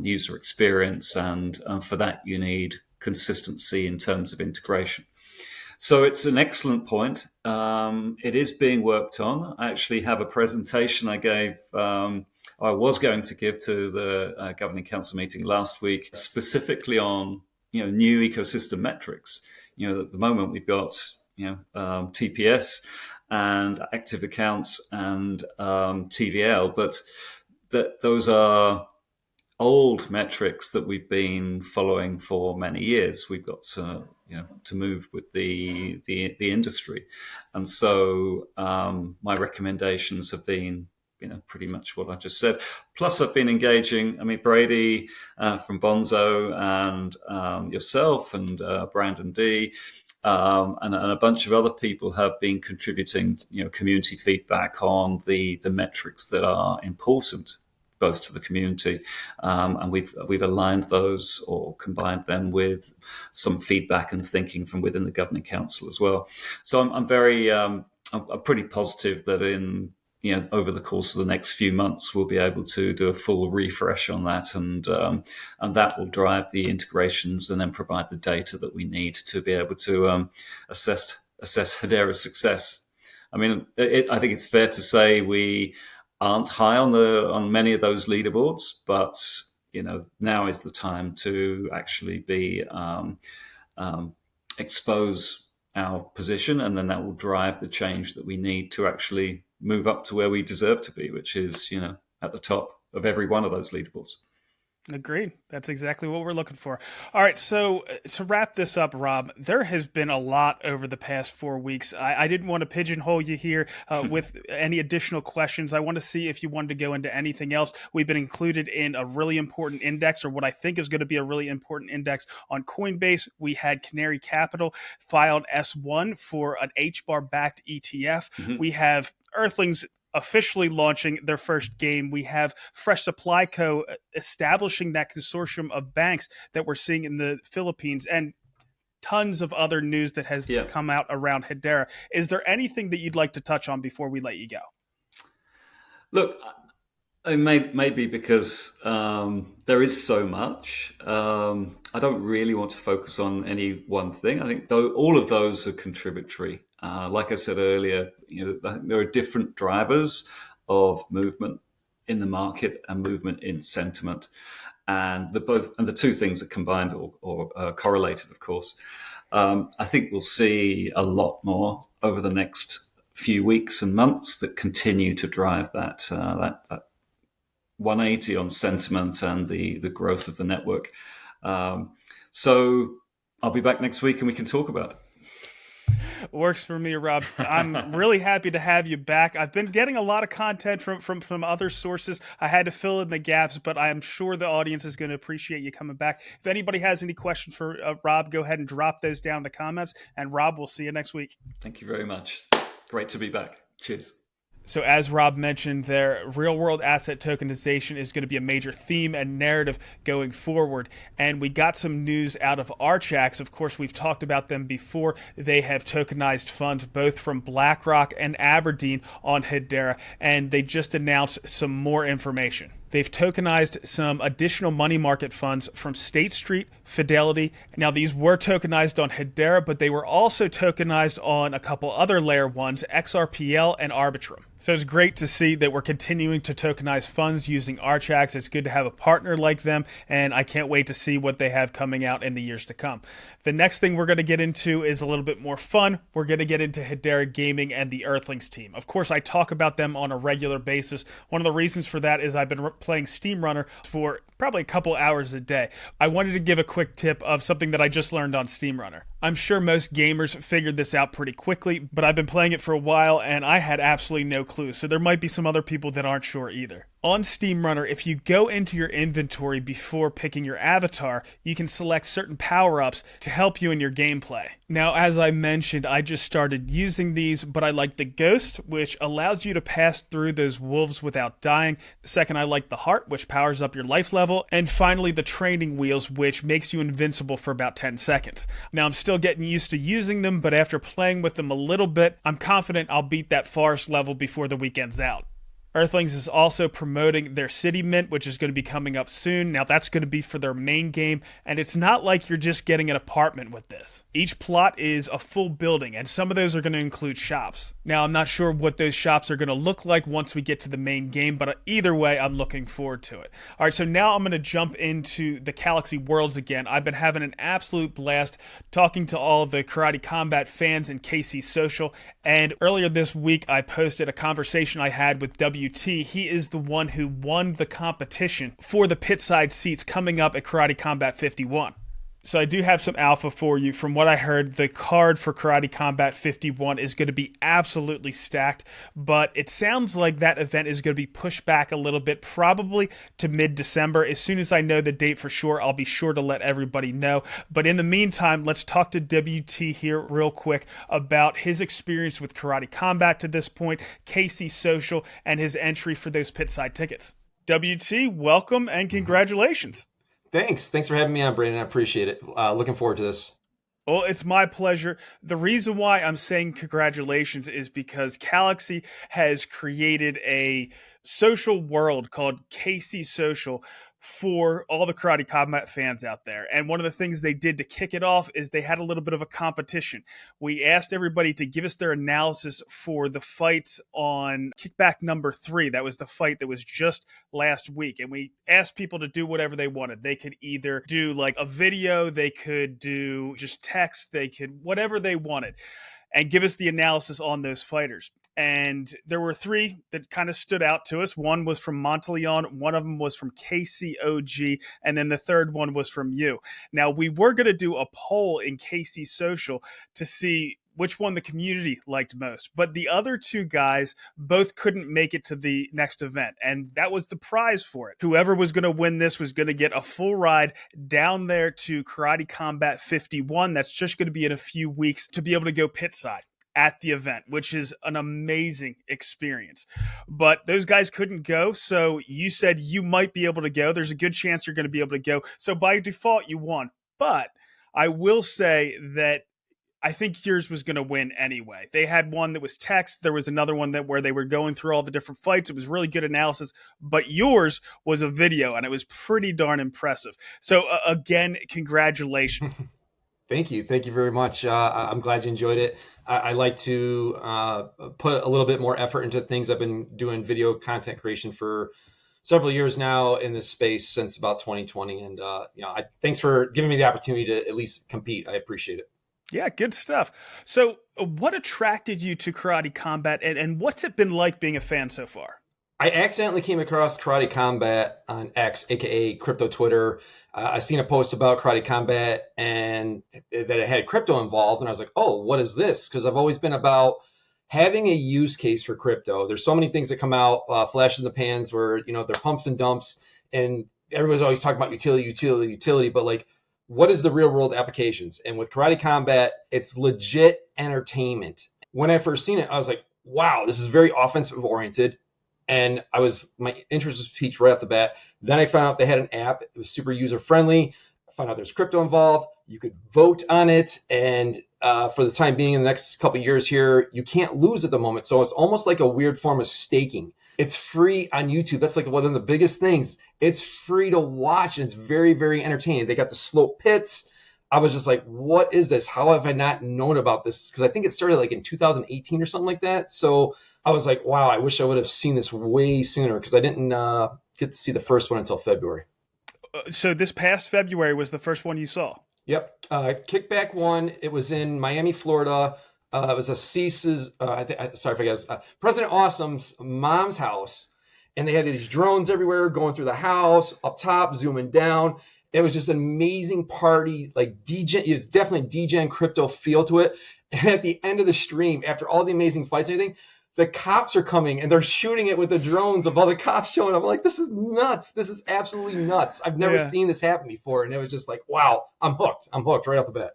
user experience, and for that you need consistency in terms of integration. So it's an excellent point. It is being worked on. I actually have a presentation I was going to give to the Governing Council meeting last week, specifically on new ecosystem metrics. At the moment we've got TPS and active accounts and TVL, but those are old metrics that we've been following for many years. We've got to move with the industry, and so my recommendations have been pretty much what I've just said. Plus, I've been engaging. I mean, Brady from Bonzo and yourself and Brandon D. And a bunch of other people have been contributing, community feedback on the metrics that are important both to the community, and we've aligned those or combined them with some feedback and thinking from within the Governing Council as well. So I'm pretty positive that in over the course of the next few months we'll be able to do a full refresh on that, and that will drive the integrations and then provide the data that we need to be able to assess Hedera's success. I mean, I think it's fair to say we aren't high on many of those leaderboards, but now is the time to actually be expose our position, and then that will drive the change that we need to actually move up to where we deserve to be, which is at the top of every one of those leaderboards. Agreed. That's exactly what we're looking for. All right, so to wrap this up, Rob, there has been a lot over the past 4 weeks. I didn't want to pigeonhole you here with any additional questions. I want to see if you wanted to go into anything else. We've been included in a really important index, or what I think is going to be a really important index on Coinbase. We had Canary Capital filed S1 for an HBAR-backed ETF. Mm-hmm. We have Earthlings officially launching their first game. We have Fresh Supply Co. establishing that consortium of banks that we're seeing in the Philippines, and tons of other news that has come out around Hedera. Is there anything that you'd like to touch on before we let you go? Look, maybe because there is so much. I don't really want to focus on any one thing. I think all of those are contributory. Like I said earlier, there are different drivers of movement in the market and movement in sentiment, and the two things are combined or correlated, of course. I think we'll see a lot more over the next few weeks and months that continue to drive that 180 on sentiment and the growth of the network. So I'll be back next week and we can talk about it. Works for me, Rob. I'm really happy to have you back. I've been getting a lot of content from other sources. I had to fill in the gaps, but I'm sure the audience is going to appreciate you coming back. If anybody has any questions for Rob, go ahead and drop those down in the comments. And Rob, we'll see you next week. Thank you very much. Great to be back. Cheers. So as Rob mentioned, their real-world asset tokenization is going to be a major theme and narrative going forward. And we got some news out of Archax. Of course, we've talked about them before. They have tokenized funds both from BlackRock and Aberdeen on Hedera, and they just announced some more information. They've tokenized some additional money market funds from State Street, Fidelity. Now, these were tokenized on Hedera, but they were also tokenized on a couple other layer ones, XRPL and Arbitrum. So it's great to see that we're continuing to tokenize funds using Archax. It's good to have a partner like them, and I can't wait to see what they have coming out in the years to come. The next thing we're going to get into is a little bit more fun. We're going to get into Hedera Gaming and the Earthlings team. Of course, I talk about them on a regular basis. One of the reasons for that is I've been playing Steam Runner for probably a couple hours a day. I wanted to give a quick tip of something that I just learned on Steam Runner. I'm sure most gamers figured this out pretty quickly, but I've been playing it for a while and I had absolutely no clue, so there might be some other people that aren't sure either. On Steam Runner, if you go into your inventory before picking your avatar, you can select certain power-ups to help you in your gameplay. Now, as I mentioned, I just started using these, but I like the Ghost, which allows you to pass through those wolves without dying. Second, I like the Heart, which powers up your life level. And finally, the Training Wheels, which makes you invincible for about 10 seconds. Now, I'm still getting used to using them, but after playing with them a little bit, I'm confident I'll beat that forest level before the weekend's out. Earthlings is also promoting their City Mint, which is going to be coming up soon. Now, that's going to be for their main game, and it's not like you're just getting an apartment with this. Each plot is a full building, and some of those are going to include shops. Now, I'm not sure what those shops are going to look like once we get to the main game, but either way, I'm looking forward to it. All right, so now I'm going to jump into the Galaxy Worlds again. I've been having an absolute blast talking to all the Karate Combat fans in KC Social, and earlier this week, I posted a conversation I had with WT. He is the one who won the competition for the pitside seats coming up at Karate Combat 51. So I do have some alpha for you. From what I heard, the card for Karate Combat 51 is going to be absolutely stacked, but it sounds like that event is going to be pushed back a little bit, probably to mid-December. As soon as I know the date for sure, I'll be sure to let everybody know. But in the meantime, let's talk to WT here real quick about his experience with Karate Combat to this point, KC Social, and his entry for those pitside tickets. WT, welcome and congratulations. Thanks for having me on, Brandon. I appreciate it. Looking forward to this. Well, it's my pleasure. The reason why I'm saying congratulations is because Galaxy has created a social world called KC Social for all the Karate Combat fans out there. And one of the things they did to kick it off is they had a little bit of a competition. We asked everybody to give us their analysis for the fights on Kickback number 3. That was the fight that was just last week. And we asked people to do whatever they wanted. They could either do like a video, they could do just text, they could whatever they wanted, and give us the analysis on those fighters. And there were 3 that kind of stood out to us. One was from Monteleon, one of them was from KCOG, and then the third one was from you. Now, we were going to do a poll in KC Social to see which one the community liked most. But the other 2 guys both couldn't make it to the next event, and that was the prize for it. Whoever was going to win this was going to get a full ride down there to Karate Combat 51. That's just going to be in a few weeks to be able to go pitside at the event, which is an amazing experience. But those guys couldn't go, so you said you might be able to go. There's a good chance you're going to be able to go. So by default, you won. But I will say that I think yours was going to win anyway. They had one that was text. There was another one where they were going through all the different fights. It was really good analysis. But yours was a video, and it was pretty darn impressive. So again, congratulations. Thank you very much. I'm glad you enjoyed it. I like to put a little bit more effort into things. I've been doing video content creation for several years now in this space since about 2020. And thanks for giving me the opportunity to at least compete. I appreciate it. Yeah, good stuff. So what attracted you to Karate Combat, and what's it been like being a fan so far? I accidentally came across Karate Combat on X, aka crypto Twitter. I seen a post about Karate Combat and that it had crypto involved, and I was like, "Oh, what is this?" Because I've always been about having a use case for crypto. There's so many things that come out, flashes in the pans, where they're pumps and dumps, and everybody's always talking about utility. But like, what is the real world applications? And with Karate Combat, it's legit entertainment. When I first seen it, I was like, "Wow, this is very offensive oriented." And my interest was piqued right off the bat. Then I found out they had an app. It was super user friendly. I found out there's crypto involved. You could vote on it. And for the time being, in the next couple of years here, you can't lose at the moment. So it's almost like a weird form of staking. It's free on YouTube. That's like one of the biggest things. It's free to watch, and it's very, very entertaining. They got the slope pits. I was just like, what is this? How have I not known about this? Because I think it started like in 2018 or something like that. So I was like, wow, I wish I would have seen this way sooner, because I didn't get to see the first one until February. So this past February was the first one you saw? Yep. Kickback one. It was in Miami, Florida. It was a Cease's, President Awesome's mom's house. And they had these drones everywhere going through the house, up top, zooming down. It was just an amazing party, like DJ. It was definitely DJ crypto feel to it. And at the end of the stream, after all the amazing fights and everything, the cops are coming and they're shooting it with the drones of all the cops showing up. I'm like, this is nuts. This is absolutely nuts. I've never seen this happen before. And it was just like, wow, I'm hooked. I'm hooked right off the bat.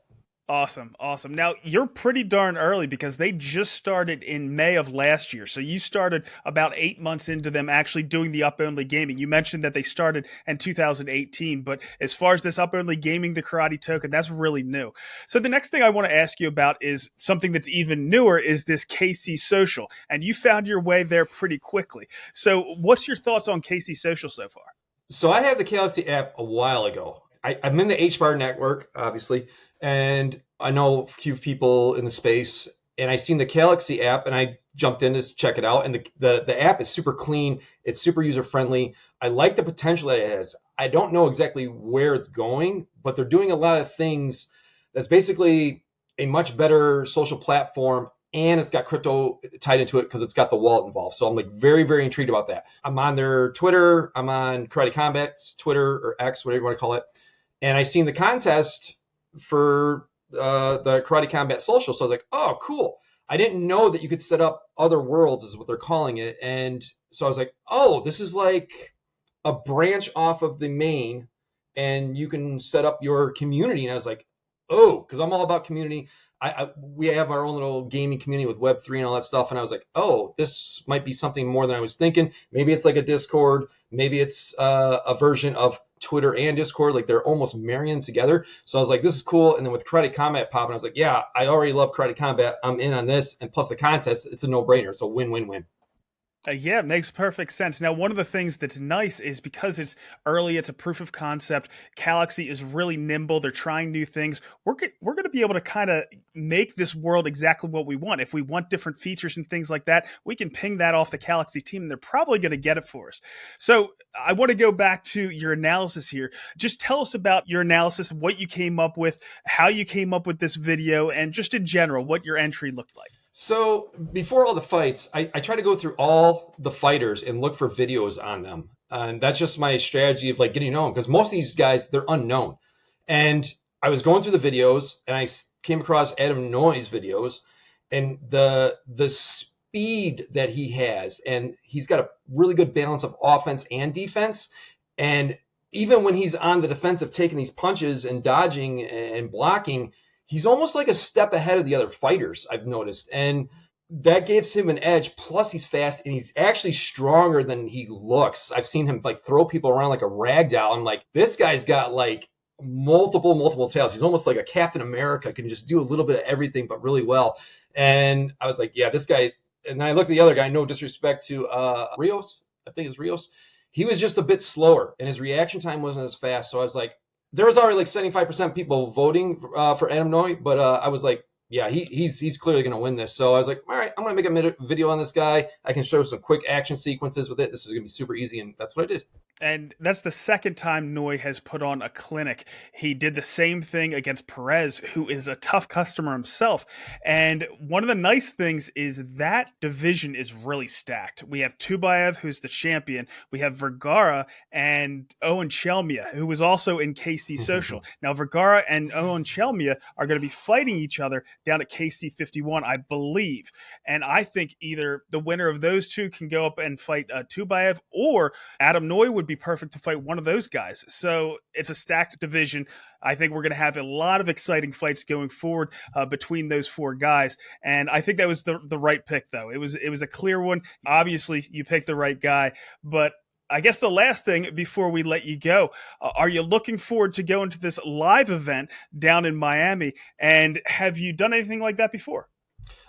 Awesome. Awesome. Now, you're pretty darn early because they just started in May of last year. So you started about 8 months into them actually doing the up-only gaming. You mentioned that they started in 2018, but as far as this up-only gaming, the karate token, that's really new. So the next thing I want to ask you about is something that's even newer is this KC Social. And you found your way there pretty quickly. So what's your thoughts on KC Social so far? So I had the Galaxy app a while ago. I'm in the HBAR network, obviously, and I know a few people in the space. And I seen the Galaxy app, and I jumped in to check it out. And the app is super clean. It's super user friendly. I like the potential that it has. I don't know exactly where it's going, but they're doing a lot of things that's basically a much better social platform, and it's got crypto tied into it because it's got the wallet involved. So I'm like very, very intrigued about that. I'm on their Twitter. I'm on Karate Combat's Twitter or X, whatever you want to call it. And I seen the contest for the Karate Combat Social. So I was like, oh, cool. I didn't know that you could set up other worlds is what they're calling it. And so I was like, oh, this is like a branch off of the main, and you can set up your community. And I was like, oh, because I'm all about community. We have our own little gaming community with Web3 and all that stuff. And I was like, oh, this might be something more than I was thinking. Maybe it's like a Discord. Maybe it's a version of Twitter and Discord. Like they're almost marrying together. So I was like, this is cool. And then with Karate Combat popping, I was like, yeah, I already love Karate Combat. I'm in on this. And plus the contest, it's a no-brainer. It's a win-win-win. Yeah, it makes perfect sense. Now, one of the things that's nice is because it's early, it's a proof of concept. Galaxy is really nimble. They're trying new things. We're going to be able to kind of make this world exactly what we want. If we want different features and things like that, we can ping that off the Galaxy team, and they're probably going to get it for us. So I want to go back to your analysis here. Just tell us about your analysis, what you came up with, how you came up with this video, and just in general, what your entry looked like. So before all the fights, I try to go through all the fighters and look for videos on them. And that's just my strategy of like getting to know them, because most of these guys, they're unknown. And I was going through the videos and I came across Adam Noy's videos, and the speed that he has, and he's got a really good balance of offense and defense. And even when he's on the defensive, taking these punches and dodging and blocking, he's almost like a step ahead of the other fighters, I've noticed. And that gives him an edge. Plus, he's fast, and he's actually stronger than he looks. I've seen him like throw people around like a rag doll. I'm like, this guy's got like multiple tails. He's almost like a Captain America, can just do a little bit of everything, but really well. And I was like, yeah, this guy. And then I looked at the other guy, no disrespect to Rios. I think it's Rios. He was just a bit slower, and his reaction time wasn't as fast. So I was like, there was already like 75% people voting for Adam Noy, but I was like, yeah, he's clearly going to win this. So I was like, all right, I'm going to make a video on this guy. I can show some quick action sequences with it. This is going to be super easy, and that's what I did. And that's the second time Noy has put on a clinic. He did the same thing against Perez, who is a tough customer himself. And one of the nice things is that division is really stacked. We have Tubayev, who's the champion. We have Vergara and Owen Chelmia, who was also in KC Social. Now, Vergara and Owen Chelmia are going to be fighting each other down at KC 51, I believe. And I think either the winner of those two can go up and fight Tubayev, or Adam Noy would be perfect to fight one of those guys. So it's a stacked division. I think we're going to have a lot of exciting fights going forward between those four guys. And I think that was the right pick, though. It was a clear one. Obviously, you picked the right guy. But I guess the last thing before we let you go, are you looking forward to going to this live event down in Miami? And have you done anything like that before?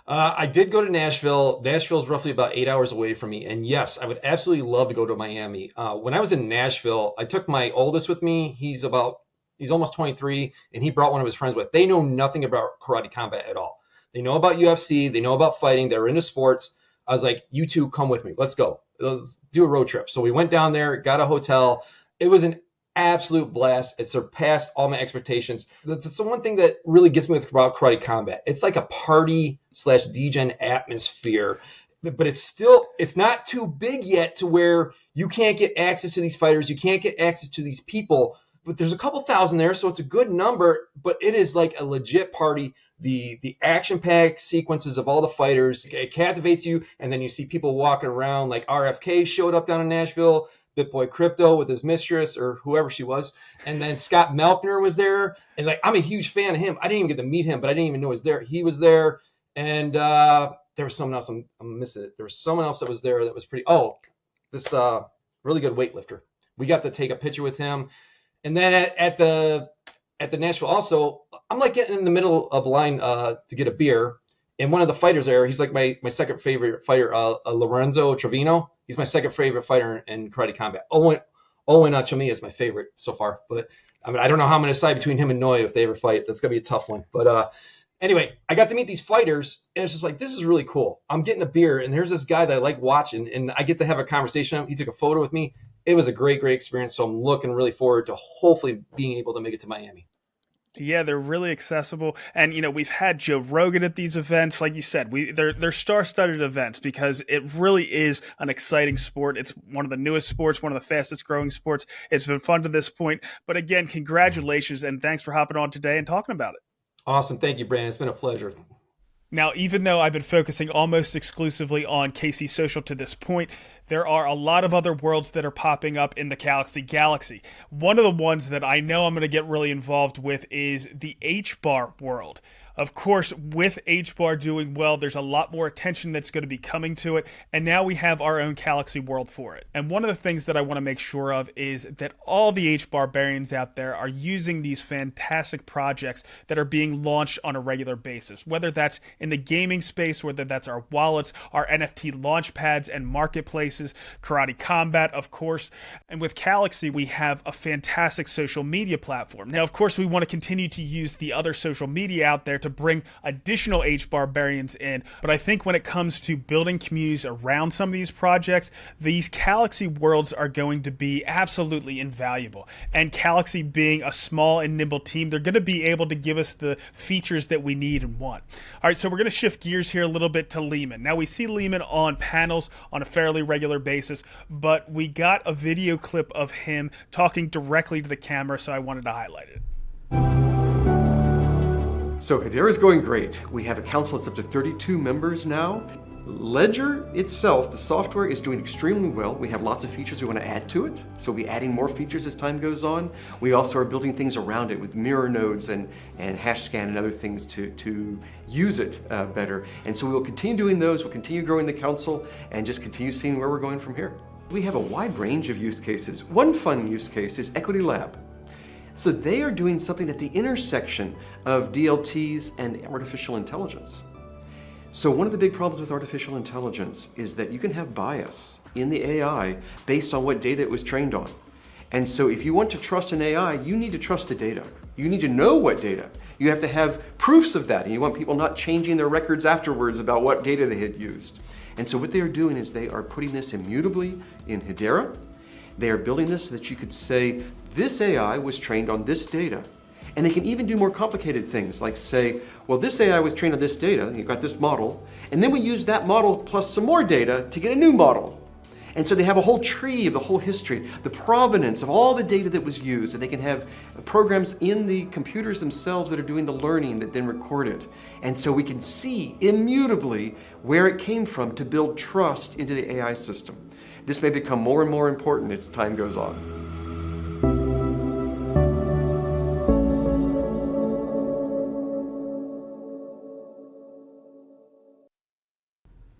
I did go to Nashville. Nashville is roughly about 8 hours away from me. And yes, I would absolutely love to go to Miami. When I was in Nashville, I took my oldest with me. He's almost 23, and he brought one of his friends with. They know nothing about Karate Combat at all. They know about UFC. They know about fighting. They're into sports. I was like, you two come with me. Let's go. Let's do a road trip. So we went down there, got a hotel. It was an absolute blast. It surpassed all my expectations. That's the one thing that really gets me about Karate Combat. It's like a party/degen atmosphere, but it's not too big yet to where you can't get access to these fighters. You can't get access to these people, but there's a couple thousand there. So it's a good number, but it is like a legit party. The action-packed sequences of all the fighters, it captivates you. And then you see people walking around like RFK showed up down in Nashville. BitBoy Crypto with his mistress or whoever she was. And then Scott Melkner was there. And like, I'm a huge fan of him. I didn't even get to meet him, but I didn't even know he was there. He was there. And there was someone else. I'm missing it. There was someone else that was there that was pretty, this really good weightlifter. We got to take a picture with him. And then at the Nashville also, I'm like getting in the middle of line to get a beer. And one of the fighters there, he's like my second favorite fighter, Lorenzo Trevino. He's my second favorite fighter in Karate Combat. Owen Chamiya is my favorite so far. But I mean, I don't know how I'm going to decide between him and Noy if they ever fight. That's going to be a tough one. But anyway, I got to meet these fighters, and it's just like, this is really cool. I'm getting a beer, and there's this guy that I like watching, and I get to have a conversation with him. He took a photo with me. It was a great, great experience. So I'm looking really forward to hopefully being able to make it to Miami. Yeah, they're really accessible. And, we've had Joe Rogan at these events. Like you said, they're star-studded events because it really is an exciting sport. It's one of the newest sports, one of the fastest growing sports. It's been fun to this point. But again, congratulations and thanks for hopping on today and talking about it. Awesome. Thank you, Brandon. It's been a pleasure. Now, even though I've been focusing almost exclusively on KC Social to this point, there are a lot of other worlds that are popping up in the Galaxy. One of the ones that I know I'm going to get really involved with is the HBAR world. Of course, with HBAR doing well, there's a lot more attention that's going to be coming to it, and now we have our own Galaxy world for it. And one of the things that I want to make sure of is that all the HBAR Barians out there are using these fantastic projects that are being launched on a regular basis, whether that's in the gaming space, whether that's our wallets, our NFT launch pads and marketplaces, Karate Combat, of course. And with Galaxy, we have a fantastic social media platform. Now, of course, we want to continue to use the other social media out there to bring additional HBAR Barians in. But I think when it comes to building communities around some of these projects, these Galaxy worlds are going to be absolutely invaluable. And Galaxy being a small and nimble team, they're going to be able to give us the features that we need and want. All right, so we're going to shift gears here a little bit to Lehman. Now, we see Lehman on panels on a fairly regular basis, but we got a video clip of him talking directly to the camera, so I wanted to highlight it. So Hedera is going great. We have a council that's up to 32 members now. Ledger itself, the software, is doing extremely well. We have lots of features we want to add to it. So we'll be adding more features as time goes on. We also are building things around it with mirror nodes and hash scan and other things to use it better. And so we will continue doing those. We'll continue growing the council and just continue seeing where we're going from here. We have a wide range of use cases. One fun use case is Equity Lab. So they are doing something at the intersection of DLTs and artificial intelligence. So one of the big problems with artificial intelligence is that you can have bias in the AI based on what data it was trained on. And so if you want to trust an AI, you need to trust the data. You need to know what data. You have to have proofs of that, and you want people not changing their records afterwards about what data they had used. And so what they are doing is they are putting this immutably in Hedera. They are building this so that you could say, this AI was trained on this data. And they can even do more complicated things like say, well, this AI was trained on this data, and you've got this model, and then we use that model plus some more data to get a new model. And so they have a whole tree of the whole history, the provenance of all the data that was used, and they can have programs in the computers themselves that are doing the learning that then record it. And so we can see immutably where it came from to build trust into the AI system. This may become more and more important as time goes on.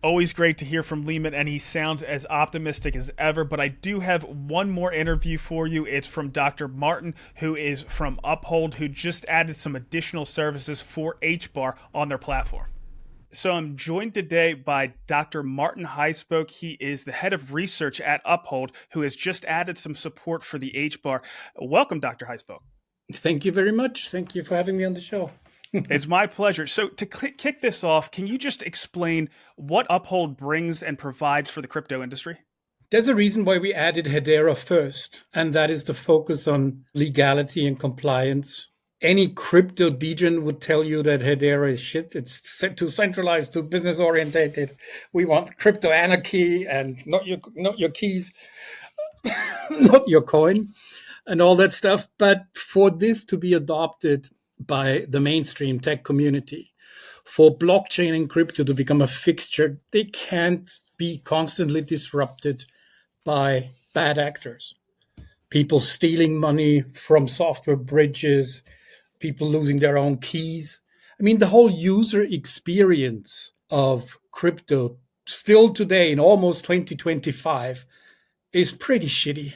Always great to hear from Lehman, and he sounds as optimistic as ever. But I do have one more interview for you. It's from Dr. Martin, who is from Uphold, who just added some additional services for HBAR on their platform. So I'm joined today by Dr. Martin Heispoke. He is the head of research at Uphold, who has just added some support for the HBAR. Welcome, Dr. Heispoke. Thank you very much. Thank you for having me on the show. It's my pleasure. So to kick this off, can you just explain what Uphold brings and provides for the crypto industry? There's a reason why we added Hedera first, and that is the focus on legality and compliance. Any crypto degen would tell you that Hedera is shit. It's too centralized, too business orientated. We want crypto anarchy and not your keys, not your coin, and all that stuff. But for this to be adopted by the mainstream tech community, for blockchain and crypto to become a fixture, they can't be constantly disrupted by bad actors. People stealing money from software bridges, people losing their own keys. I mean, the whole user experience of crypto still today in almost 2025 is pretty shitty.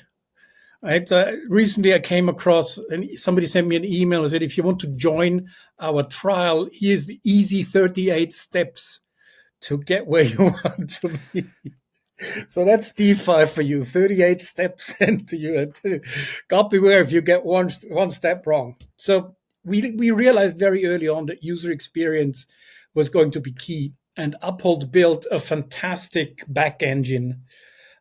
Right? Recently, I came across, and somebody sent me an email and said, if you want to join our trial, here's the easy 38 steps to get where you want to be. So that's DeFi for you, 38 steps into you. God beware if you get one step wrong. So we realized very early on that user experience was going to be key. And Uphold built a fantastic back engine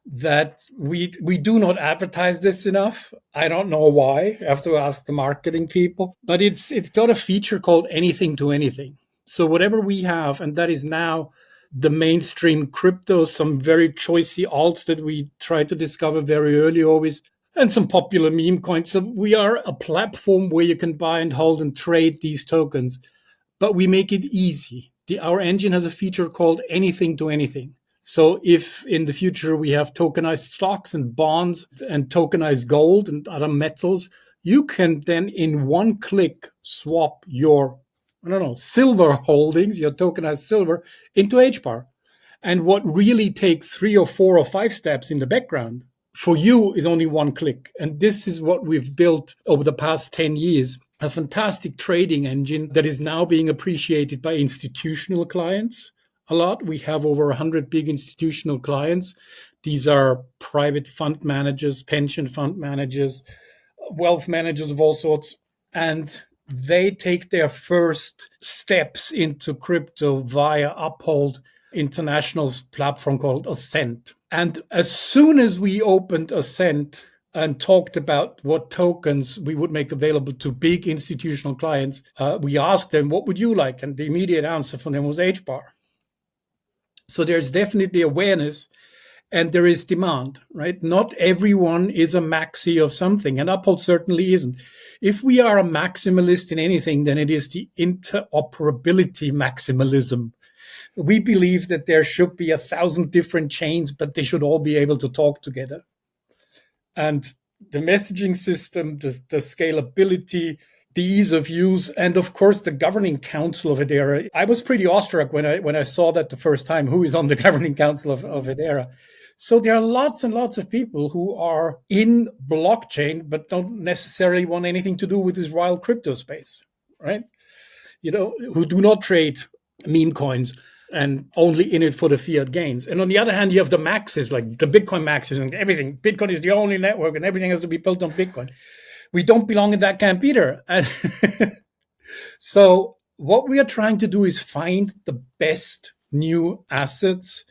that we do not advertise this enough. I don't know why. I have to ask the marketing people. But it's got a feature called anything to anything. So whatever we have, and that is now the mainstream crypto, some very choicey alts that we try to discover very early always, and some popular meme coins. So we are a platform where you can buy and hold and trade these tokens, but we make it easy. Our engine has a feature called anything to anything. So if in the future we have tokenized stocks and bonds and tokenized gold and other metals, you can then in one click swap your, silver holdings, your tokenized silver, into HBAR. And what really takes 3 or 4 or 5 steps in the background for you is only one click. And this is what we've built over the past 10 years, a fantastic trading engine that is now being appreciated by institutional clients a lot. We have over 100 big institutional clients. These are private fund managers, pension fund managers, wealth managers of all sorts. And they take their first steps into crypto via Uphold International's platform called Ascent. And as soon as we opened Ascent and talked about what tokens we would make available to big institutional clients, we asked them, what would you like? And the immediate answer from them was HBAR. So there's definitely awareness and there is demand, right? Not everyone is a maxi of something, and Uphold certainly isn't. If we are a maximalist in anything, then it is the interoperability maximalism. We believe that there should be 1,000 different chains, but they should all be able to talk together. And the messaging system, the scalability, the ease of use, and of course the governing council of Hedera. I was pretty awestruck when I saw that the first time, who is on the governing council of Hedera. So there are lots and lots of people who are in blockchain, but don't necessarily want anything to do with this wild crypto space, right? Who do not trade meme coins and only in it for the fiat gains. And on the other hand, you have the maxes, like the Bitcoin maxes and everything. Bitcoin is the only network and everything has to be built on Bitcoin. We don't belong in that camp either. So what we are trying to do is find the best new assets,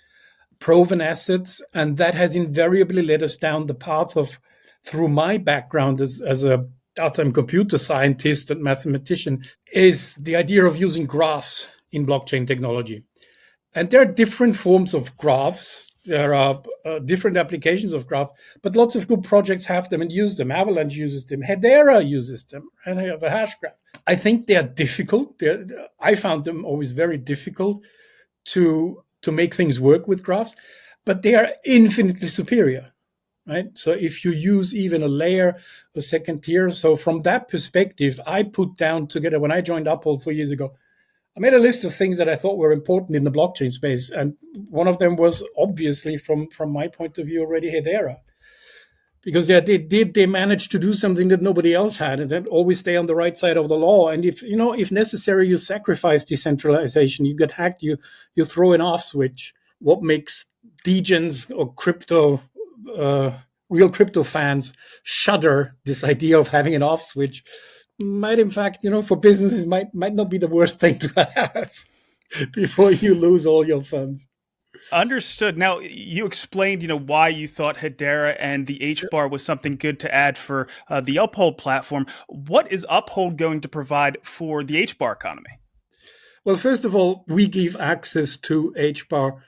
proven assets, and that has invariably led us down the path of, through my background as a data and computer scientist and mathematician, is the idea of using graphs in blockchain technology. And there are different forms of graphs. There are different applications of graph, but lots of good projects have them and use them. Avalanche uses them. Hedera uses them, and I have a hash graph. I think they are difficult. I found them always very difficult to make things work with graphs, but they are infinitely superior, right? So if you use even a layer, a second tier, so from that perspective, I put down together, when I joined Uphold 4 years ago, I made a list of things that I thought were important in the blockchain space. And one of them was obviously from my point of view already Hedera. Because they managed to do something that nobody else had, and then always stay on the right side of the law. And if necessary, you sacrifice decentralization, you get hacked, you throw an off switch. What makes degens or crypto, real crypto fans shudder, this idea of having an off switch, might in fact, for businesses might not be the worst thing to have before you lose all your funds. Understood. Now, you explained, why you thought Hedera and the HBAR was something good to add for the Uphold platform. What is Uphold going to provide for the HBAR economy? Well, first of all, we give access to HBAR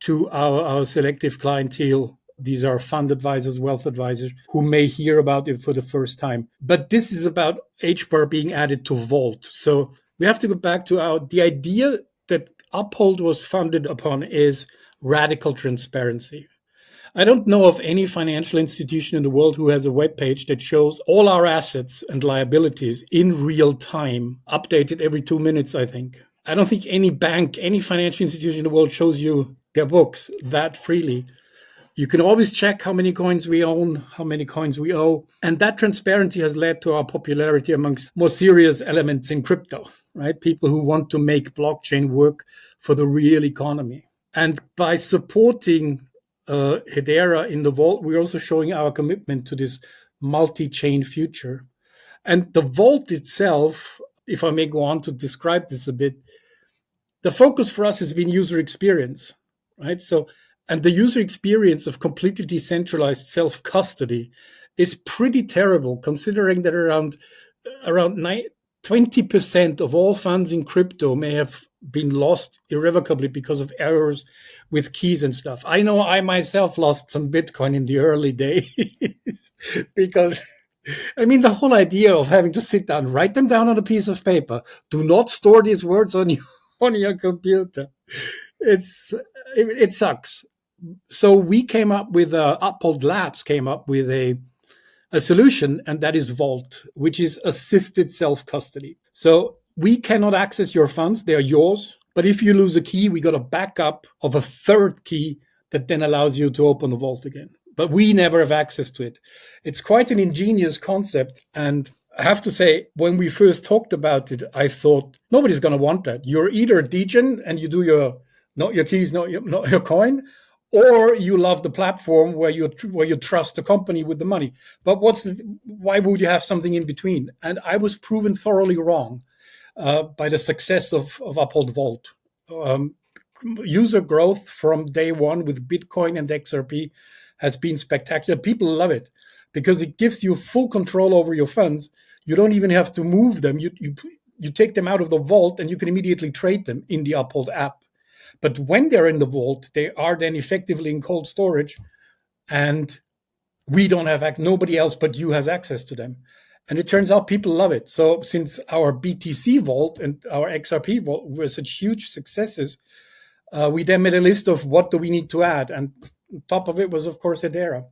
to our selective clientele. These are fund advisors, wealth advisors who may hear about it for the first time. But this is about HBAR being added to Vault. So we have to go back to the idea that Uphold was founded upon is radical transparency. I don't know of any financial institution in the world who has a web page that shows all our assets and liabilities in real time, updated every 2 minutes, I think. I don't think any bank, any financial institution in the world shows you their books that freely. You can always check how many coins we own, how many coins we owe. And that transparency has led to our popularity amongst more serious elements in crypto, right? People who want to make blockchain work for the real economy. And by supporting Hedera in the vault, we're also showing our commitment to this multi-chain future. And the vault itself, if I may go on to describe this a bit, the focus for us has been user experience, right? So, and the user experience of completely decentralized self-custody is pretty terrible, considering that around 20% of all funds in crypto may have been lost irrevocably because of errors with keys and stuff. I know I myself lost some Bitcoin in the early days because, I mean, the whole idea of having to sit down, write them down on a piece of paper, do not store these words on your computer. It sucks. So we came up with Uphold Labs came up with a solution, and that is Vault, which is assisted self-custody. So we cannot access your funds. They are yours. But if you lose a key, we got a backup of a third key that then allows you to open the vault again. But we never have access to it. It's quite an ingenious concept. And I have to say, when we first talked about it, I thought nobody's going to want that. You're either a degen and you do not your keys, not your coin, or you love the platform where you trust the company with the money. But why would you have something in between? And I was proven thoroughly wrong by the success of Uphold Vault. User growth from day one with Bitcoin and XRP has been spectacular. People love it because it gives you full control over your funds. You don't even have to move them. You take them out of the vault and you can immediately trade them in the Uphold app. But when they're in the vault, they are then effectively in cold storage, and we don't have nobody else but you has access to them. And it turns out people love it. So since our BTC vault and our XRP vault were such huge successes, we then made a list of what do we need to add. And on top of it was, of course, Hedera.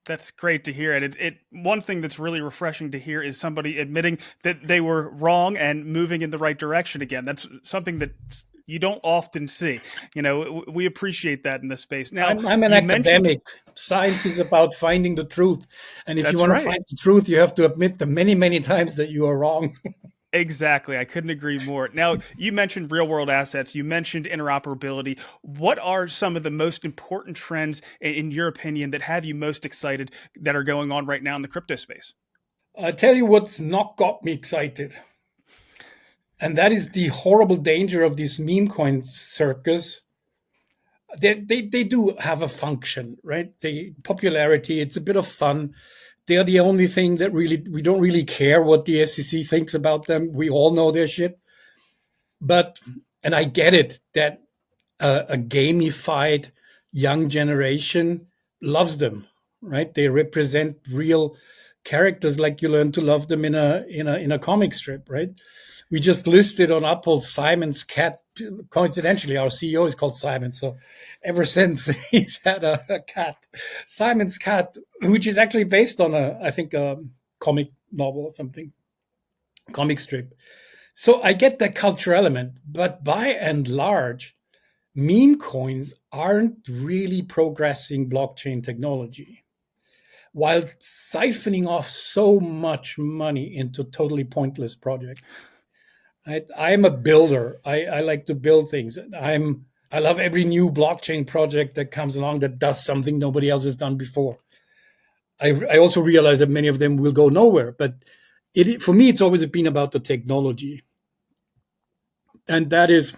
That's great to hear. And one thing that's really refreshing to hear is somebody admitting that they were wrong and moving in the right direction again. That's something that you don't often see. We appreciate that in this space. Now, I'm an academic. Science is about finding the truth. And if you want to find the truth, you have to admit the many, many times that you are wrong. Exactly. I couldn't agree more. Now, you mentioned real world assets. You mentioned interoperability. What are some of the most important trends, in your opinion, that have you most excited that are going on right now in the crypto space? I'll tell you what's not got me excited. And that is the horrible danger of this meme coin circus. They do have a function, right? The popularity, it's a bit of fun. They're the only thing that we don't really care what the SEC thinks about them. We all know their shit. And I get it that a gamified young generation loves them, right? They represent real characters like you learn to love them in a comic strip, right? We just listed on Uphold Simon's cat. Coincidentally, our CEO is called Simon. So ever since he's had a cat, Simon's cat, which is actually based on I think a comic novel or something, comic strip. So I get the culture element, but by and large, meme coins aren't really progressing blockchain technology, while siphoning off so much money into totally pointless projects. I'm a builder. I like to build things. I love every new blockchain project that comes along that does something nobody else has done before. I also realize that many of them will go nowhere, but for me, it's always been about the technology. And that is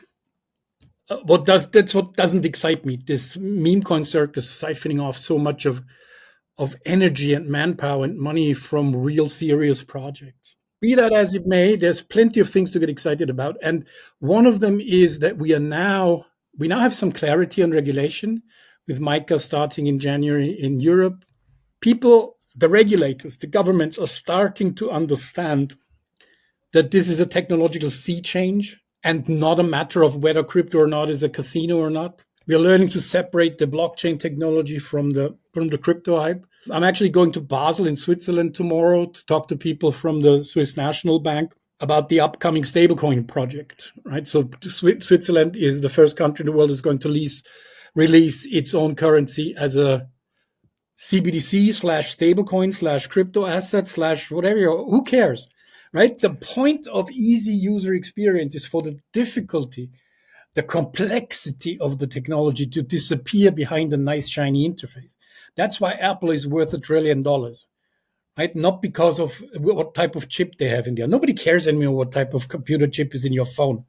what doesn't excite me. This meme coin circus siphoning off so much of energy and manpower and money from real serious projects. Be that as it may, there's plenty of things to get excited about. And one of them is that we now have some clarity on regulation with MiCA starting in January in Europe. People, the regulators, the governments are starting to understand that this is a technological sea change and not a matter of whether crypto or not is a casino or not. We are learning to separate the blockchain technology from the crypto hype. I'm actually going to Basel in Switzerland tomorrow to talk to people from the Swiss National Bank about the upcoming stablecoin project, right? So Switzerland is the first country in the world that's going to release its own currency as a CBDC / stablecoin / crypto asset / whatever. Who cares, right? The point of easy user experience is for the difficulty, the complexity of the technology to disappear behind a nice shiny interface. That's why Apple is worth $1 trillion, right? Not because of what type of chip they have in there. Nobody cares anymore what type of computer chip is in your phone,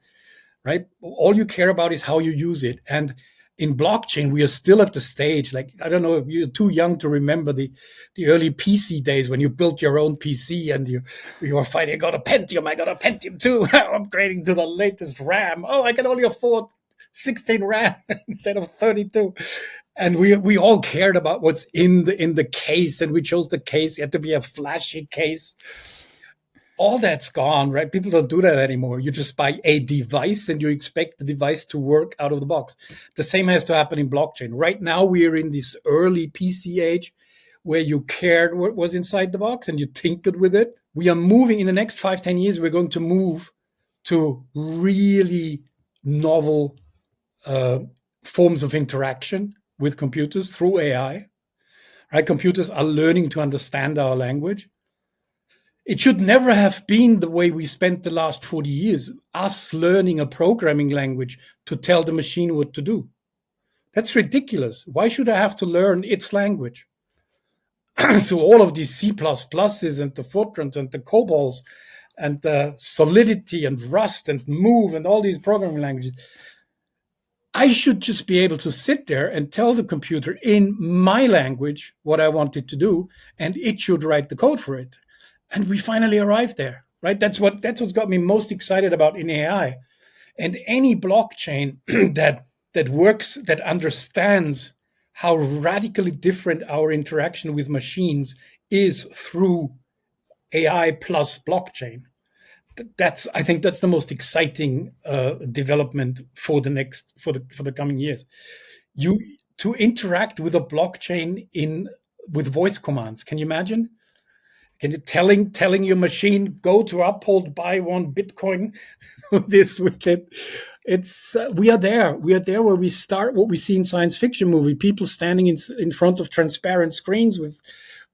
right? All you care about is how you use it. And in blockchain, we are still at the stage, like, I don't know if you're too young to remember the early PC days when you built your own PC and you were fighting, I got a Pentium 2, upgrading to the latest RAM. Oh, I can only afford 16 RAM instead of 32. And we all cared about what's in the case, and we chose the case. It had to be a flashy case. All that's gone, right? People don't do that anymore. You just buy a device and you expect the device to work out of the box. The same has to happen in blockchain. Right now, we are in this early PC age where you cared what was inside the box and you tinkered with it. We are moving in the next 5-10 years. We're going to move to really novel forms of interaction with computers through AI, right? Computers are learning to understand our language. It should never have been the way we spent the last 40 years, us learning a programming language to tell the machine what to do. That's ridiculous. Why should I have to learn its language? So all of these C++ and the Fortrans and the COBOLs and the Solidity and Rust and Move and all these programming languages, I should just be able to sit there and tell the computer in my language what I want it to do, and it should write the code for it. And we finally arrived there, right? That's what's got me most excited about in AI. And any blockchain that works, that understands how radically different our interaction with machines is through AI plus blockchain. I think that's the most exciting development for the coming years. To interact with a blockchain with voice commands. Can you imagine? Can you telling your machine, go to Uphold, buy 1 Bitcoin this weekend? We are there. We are there where we start what we see in science fiction movie, people standing in front of transparent screens with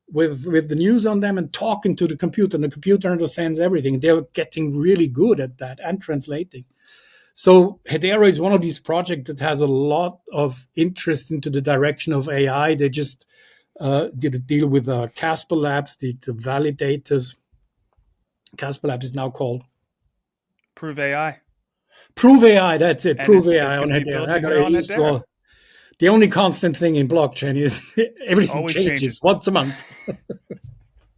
the news on them and talking to the computer, and the computer understands everything. They're getting really good at that and translating. So Hedera is one of these projects that has a lot of interest into the direction of AI. They just did a deal with Casper Labs, the validators. Casper Labs is now called Prove AI. Prove AI, that's it. And Prove it's AI on gonna be Hedera. building around Hedera. The only constant thing in blockchain is everything Always changes once a month.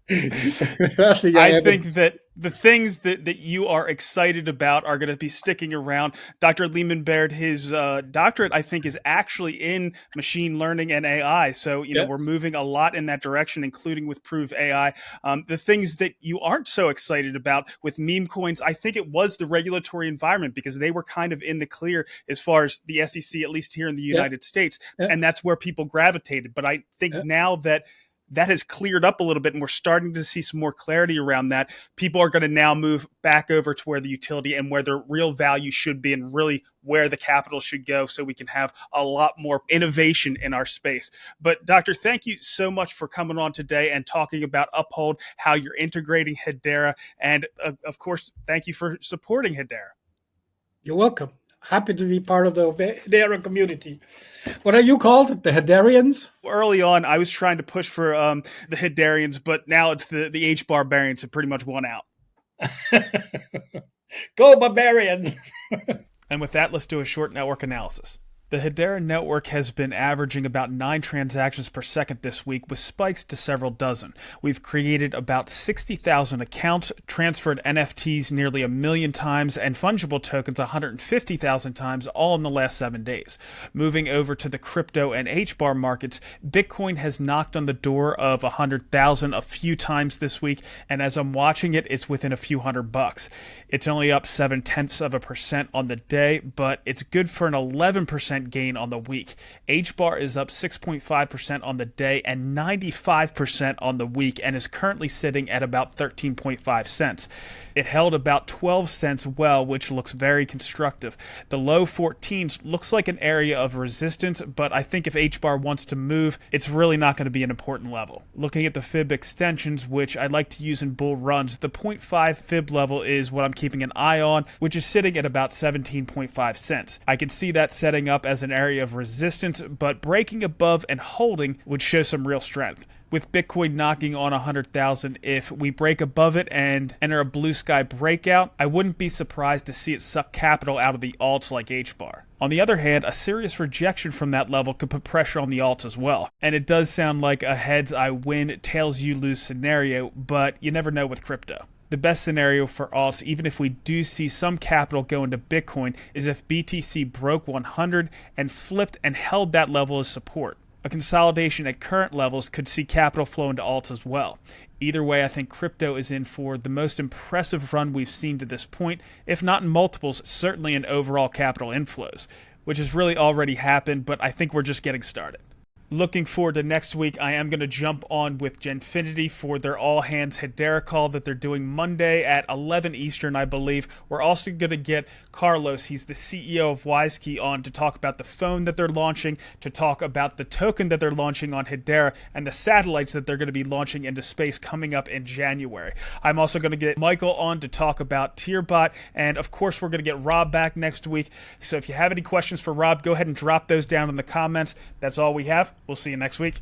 I think that the things that you are excited about are going to be sticking around. Dr. Lehman Baird, his doctorate, I think, is actually in machine learning and AI. So, we're moving a lot in that direction, including with Prove AI. The things that you aren't so excited about with meme coins, I think it was the regulatory environment, because they were kind of in the clear as far as the SEC, at least here in the United States. And that's where people gravitated. But I think now that has cleared up a little bit and we're starting to see some more clarity around that, people are going to now move back over to where the utility and where the real value should be, and really where the capital should go, so we can have a lot more innovation in our space. But Doctor, thank you so much for coming on today and talking about Uphold, how you're integrating Hedera, and of course, thank you for supporting Hedera. You're welcome. Happy to be part of the Hedera community. What are you called? The Hederians? Early on, I was trying to push for the Hederians, but now it's the HBAR have pretty much won out. Go Barbarians! And with that, let's do a short network analysis. The Hedera network has been averaging about 9 transactions per second this week, with spikes to several dozen. We've created about 60,000 accounts, transferred NFTs nearly 1 million times, and fungible tokens 150,000 times, all in the last 7 days. Moving over to the crypto and HBAR markets, Bitcoin has knocked on the door of 100,000 a few times this week, and as I'm watching it, it's within a few $100. It's only up 0.7% on the day, but it's good for an 11% 6% gain on the week. HBAR is up 6.5% on the day and 95% on the week and is currently sitting at about 13.5 cents. It held about 12 cents well, which looks very constructive. The low 14s looks like an area of resistance, but I think if HBAR wants to move, it's really not going to be an important level. Looking at the fib extensions, which I like to use in bull runs, the 0.5 fib level is what I'm keeping an eye on, which is sitting at about 17.5 cents. I can see that setting up as an area of resistance, but breaking above and holding would show some real strength. With Bitcoin knocking on 100,000, if we break above it and enter a blue sky breakout, I wouldn't be surprised to see it suck capital out of the alts like HBAR. On the other hand, a serious rejection from that level could put pressure on the alts as well. And it does sound like a heads I win, tails you lose scenario, but you never know with crypto. The best scenario for alts, even if we do see some capital go into Bitcoin, is if BTC broke 100 and flipped and held that level as support. A consolidation at current levels could see capital flow into alts as well. Either way, I think crypto is in for the most impressive run we've seen to this point, if not in multiples, certainly in overall capital inflows, which has really already happened, but I think we're just getting started. Looking forward to next week, I am going to jump on with Genfinity for their all-hands Hedera call that they're doing Monday at 11 Eastern, I believe. We're also going to get Carlos, he's the CEO of WiseKey, on to talk about the phone that they're launching, to talk about the token that they're launching on Hedera, and the satellites that they're going to be launching into space coming up in January. I'm also going to get Michael on to talk about TierBot, and of course we're going to get Rob back next week. So if you have any questions for Rob, go ahead and drop those down in the comments. That's all we have. We'll see you next week.